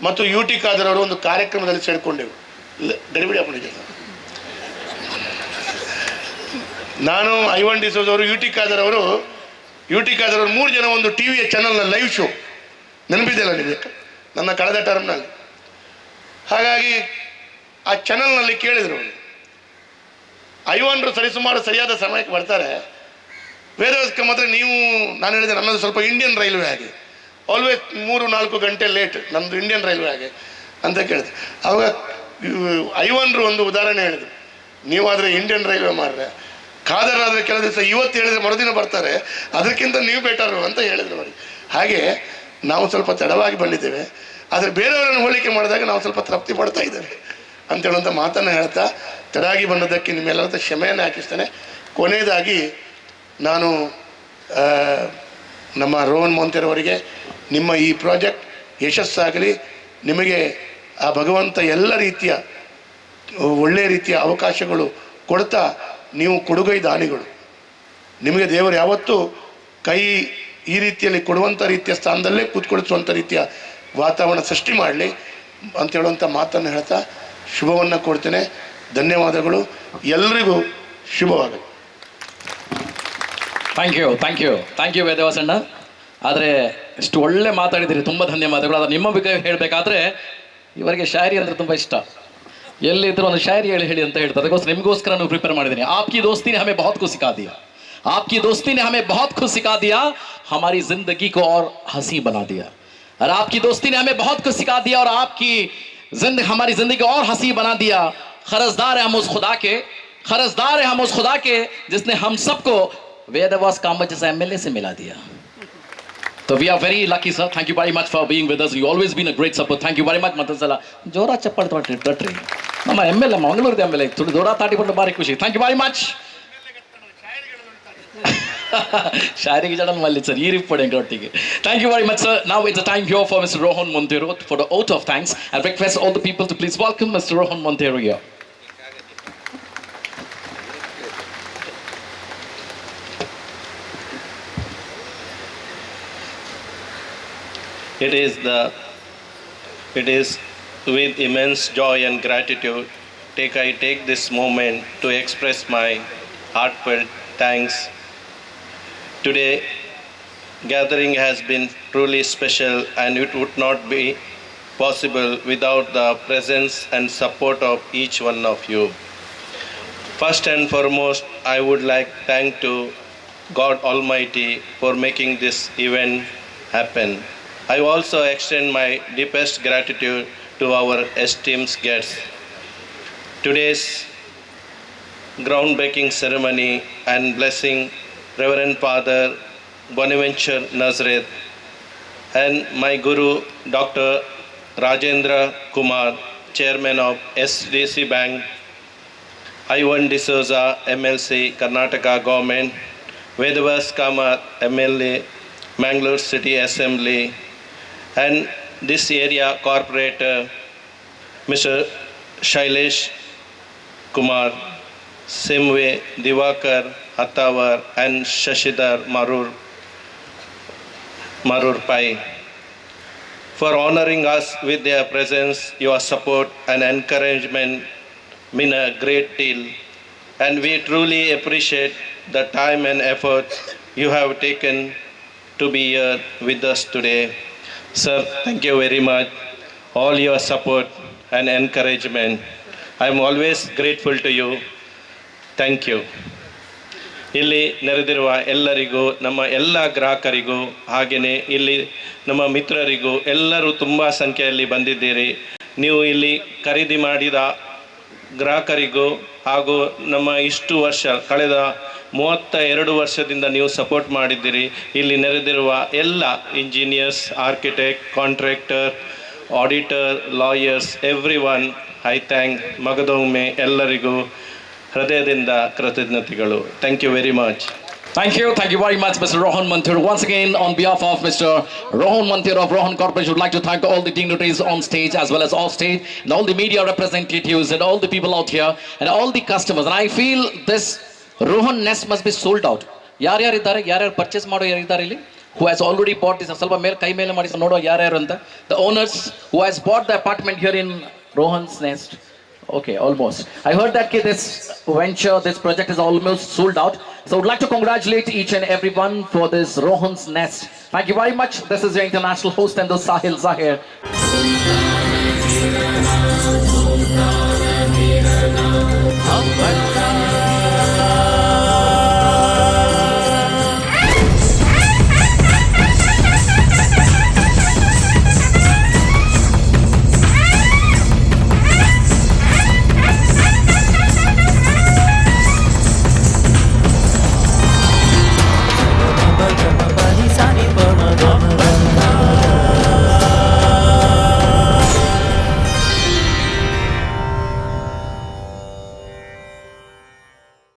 ಮತ್ತು ಯು ಟಿ ಖಾದರ್ ಅವರು ಒಂದು ಕಾರ್ಯಕ್ರಮದಲ್ಲಿ ಸೇರಿಕೊಂಡೆವು. ಗಡಿಬಿಡಿ ಹಾಕೊಂಡಿದ್ದೆ. ನಾನು ಐವನ್ ಡಿಸೋಜ ಅವರು ಯು ಟಿ ಖಾದರ್ ಅವರು 3 ಜನ ಒಂದು ಟಿ ವಿಯ ಚಾನಲ್ನ ಲೈವ್ ಶೋ ನೆನಪಿದೆಯಲ್ಲ ನಿಮಗೆ, ನನ್ನ ಕಳೆದ ಟರ್ಮ್ನಲ್ಲಿ. ಹಾಗಾಗಿ ಆ ಚಾನಲ್ನಲ್ಲಿ ಕೇಳಿದರು, ಐವನ್ರು ಸರಿಯಾದ ಸಮಯಕ್ಕೆ ಬರ್ತಾರೆ, ವೇದವ್ಯಾಸ ಮಾತ್ರ ನೀವು, ನಾನು ಹೇಳಿದೆ ನನ್ನದು ಸ್ವಲ್ಪ ಇಂಡಿಯನ್ ರೈಲ್ವೆ ಆಗಿ ಆಲ್ವೇಸ್ 3-4 ಗಂಟೆ ಲೇಟ್, ನಮ್ಮದು ಇಂಡಿಯನ್ ರೈಲ್ವೆ ಆಗಿ ಅಂತ ಕೇಳಿದೆ. ಆವಾಗ ಐವನ್ರು ಒಂದು ಉದಾಹರಣೆ ಹೇಳಿದರು, ನೀವಾದರೆ ಇಂಡಿಯನ್ ರೈಲ್ವೆ ಮಾಡ್ರೆ, ಖಾದರ್ ಆದರೆ ಕೆಲವು ದಿವಸ ಇವತ್ತು ಹೇಳಿದರೆ ಮರುದಿನ ಬರ್ತಾರೆ, ಅದಕ್ಕಿಂತ ನೀವು ಬೆಟರು ಅಂತ ಹೇಳಿದ್ರು ಅವರಿಗೆ. ಹಾಗೆ ನಾವು ಸ್ವಲ್ಪ ತಡವಾಗಿ ಬಂದಿದ್ದೇವೆ, ಆದರೆ ಬೇರೆಯವರನ್ನು ಹೋಲಿಕೆ ಮಾಡಿದಾಗ ನಾವು ಸ್ವಲ್ಪ ತೃಪ್ತಿ ಪಡ್ತಾ ಇದ್ದೇವೆ ಅಂತ ಹೇಳುವಂಥ ಮಾತನ್ನು ಹೇಳ್ತಾ ತಡಾಗಿ ಬಂದದ್ದಕ್ಕೆ ನಿಮ್ಮೆಲ್ಲರ ಕ್ಷಮೆಯನ್ನು ಹಾಕಿಸ್ತೇನೆ. ಕೊನೆಯದಾಗಿ ನಾನು ನಮ್ಮ ರೋಹನ್ ಮೊಂತೆರವರಿಗೆ ನಿಮ್ಮ ಈ ಪ್ರಾಜೆಕ್ಟ್ ಯಶಸ್ಸಾಗಲಿ, ನಿಮಗೆ ಆ ಭಗವಂತ ಎಲ್ಲ ರೀತಿಯ ಒಳ್ಳೆಯ ರೀತಿಯ ಅವಕಾಶಗಳು ಕೊಡ್ತಾ, ನೀವು ಕೊಡುಗೈ ದಾನಿಗಳು, ನಿಮಗೆ ದೇವರು ಯಾವತ್ತೂ ಕೈ ಈ ರೀತಿಯಲ್ಲಿ ಕೊಡುವಂಥ ರೀತಿಯ ಸ್ಥಾನದಲ್ಲೇ ಕೂತ್ಕೊಳಿಸುವಂಥ ರೀತಿಯ ವಾತಾವರಣ ಸೃಷ್ಟಿ ಮಾಡಲಿ ಅಂತ ಹೇಳುವಂಥ ಮಾತನ್ನು ಹೇಳ್ತಾ ಶುಭವನ್ನು ಕೊಡ್ತೇನೆ. ಧನ್ಯವಾದಗಳು, ಎಲ್ರಿಗೂ ಶುಭವಾಗಲಿ. ಥ್ಯಾಂಕ್ ಯು ವೇದವಾಸಣ್ಣ. ಆದರೆ ಇಷ್ಟು ಒಳ್ಳೆ ಮಾತಾಡಿದ್ದೀರಿ, ತುಂಬ ಧನ್ಯವಾದಗಳು. ಆದರೆ ನಿಮ್ಮ ಬಗ್ಗೆ ಹೇಳಬೇಕಾದ್ರೆ ಇವರಿಗೆ ಶಾಯರಿ ಅಂದರೆ ತುಂಬ ಇಷ್ಟ. ಎಲ್ಲಿದ್ದರೂ ಒಂದು ಶಾಯರಿ ಹೇಳಿ ಅಂತ ಹೇಳ್ತಾರೆ. ಅದಕ್ಕೋಸ್ಕರ ನಿಮಗೋಸ್ಕರ ನಾನು ಪ್ರಿಪೇರ್ ಮಾಡಿದ್ದೀನಿ. आपकी दोस्ती ने हमें बहुत कुछ सिखा दिया, आपकी दोस्ती ने हमें बहुत कुछ सिखा दिया, हमारी जिंदगी को और हंसी बना दिया. और आपकी दोस्ती ने हमें बहुत कुछ सिखा दिया और आपकी हमारी जिंदगी को और हंसी बना दिया. खरजदार है हम उस खुदा के जिसने हम सबको वेदवास कामत जैसे MLA से मिला दिया. So we are very lucky, sir. Thank you very much for being with us. You always been a great support. Thank you very much, Matasala. Jora chappal totri. Nama MLA Mangalore MLA. Thoda jora taati portu bari khushi. Thank you very much. Shairi ki jadan malli sir. Ee report engrottige. Thank you very much, sir. Now it's the time here for Mr. Rohan Montero for the oath of thanks. I request all the people to please welcome Mr. Rohan Montero here. It is with immense joy and gratitude I take this moment to express my heartfelt thanks. Today, gathering has been truly special, and it would not be possible without the presence and support of each one of you. First and foremost, I would like to thank to God Almighty for making this event happen. I also extend my deepest gratitude to our esteemed guests. Today's groundbreaking ceremony and blessing Reverend Father Bonaventure Nazareth and my Guru Dr. Rajendra Kumar, Chairman of SDC Bank, Ivan D'Souza, MLC, Karnataka Government, Vedavas Kamath, MLA, Mangalore City Assembly, and this area corporator, Mr. Shailesh Kumar, Simwe, Divakar, Hattavar, and Shashidhar Marur Pai, for honoring us with their presence. Your support and encouragement mean a great deal, and we truly appreciate the time and effort you have taken to be here with us today. Sir, thank you very much. All your support and encouragement. I am always grateful to you. Thank you. ಇಲ್ಲಿ ನೆರೆದಿರುವ ಎಲ್ಲರಿಗೂ, ನಮ್ಮ ಎಲ್ಲ ಗ್ರಾಹಕರಿಗೂ, ಹಾಗೆಯೇ ಇಲ್ಲಿ ನಮ್ಮ ಮಿತ್ರರಿಗೂ ಎಲ್ಲರೂ ತುಂಬ ಸಂಖ್ಯೆಯಲ್ಲಿ ಬಂದಿದ್ದೀರಿ. ನೀವು ಇಲ್ಲಿ ಖರೀದಿ ಮಾಡಿದ ಗ್ರಾಹಕರಿಗೂ ಹಾಗೂ ನಮ್ಮ ಇಷ್ಟು ವರ್ಷ ಕಳೆದ 32 ವರ್ಷದಿಂದ ನೀವು ಸಪೋರ್ಟ್ ಮಾಡಿದ್ದೀರಿ. ಇಲ್ಲಿ ನೆರೆದಿರುವ ಎಲ್ಲ engineers, architect, contractor, auditor, lawyers, every one I thank. ಮಗದೊಮ್ಮೆ ಎಲ್ಲರಿಗೂ ಹೃದಯದಿಂದ ಕೃತಜ್ಞತೆಗಳು. Thank you very much. Thank you very much, Mr. Rohan Manthur. Once again, on behalf of Mr. Rohan Manthur of Rohan Corporation, would like to thank all the dignitaries on stage as well as off stage, and all the media representatives, and all the people out here, and all the customers. And I feel this Rohan Nest must be sold out. ಯಾರ್ಯಾರು ಇದ್ದಾರೆ, ಯಾರ್ಯಾರು purchase ಮಾಡೋ ಯಾರಿದ್ದಾರೆ ಇಲ್ಲಿ? Who has already bought this? ಸ್ವಲ್ಪ ಮೇಲೆ ಕೈ ಮೇಲೆ ಮಾಡಿ ನೋಡೋ ಯಾರ್ಯಾರು ಅಂತ. The owners who has bought the apartment here in Rohan's Nest. Okay, almost. I heard that this venture, this project is almost sold out. So I would like to congratulate each and everyone for this Rohan's Nest. Thank you very much. This is your international host and the Sahil Zahir.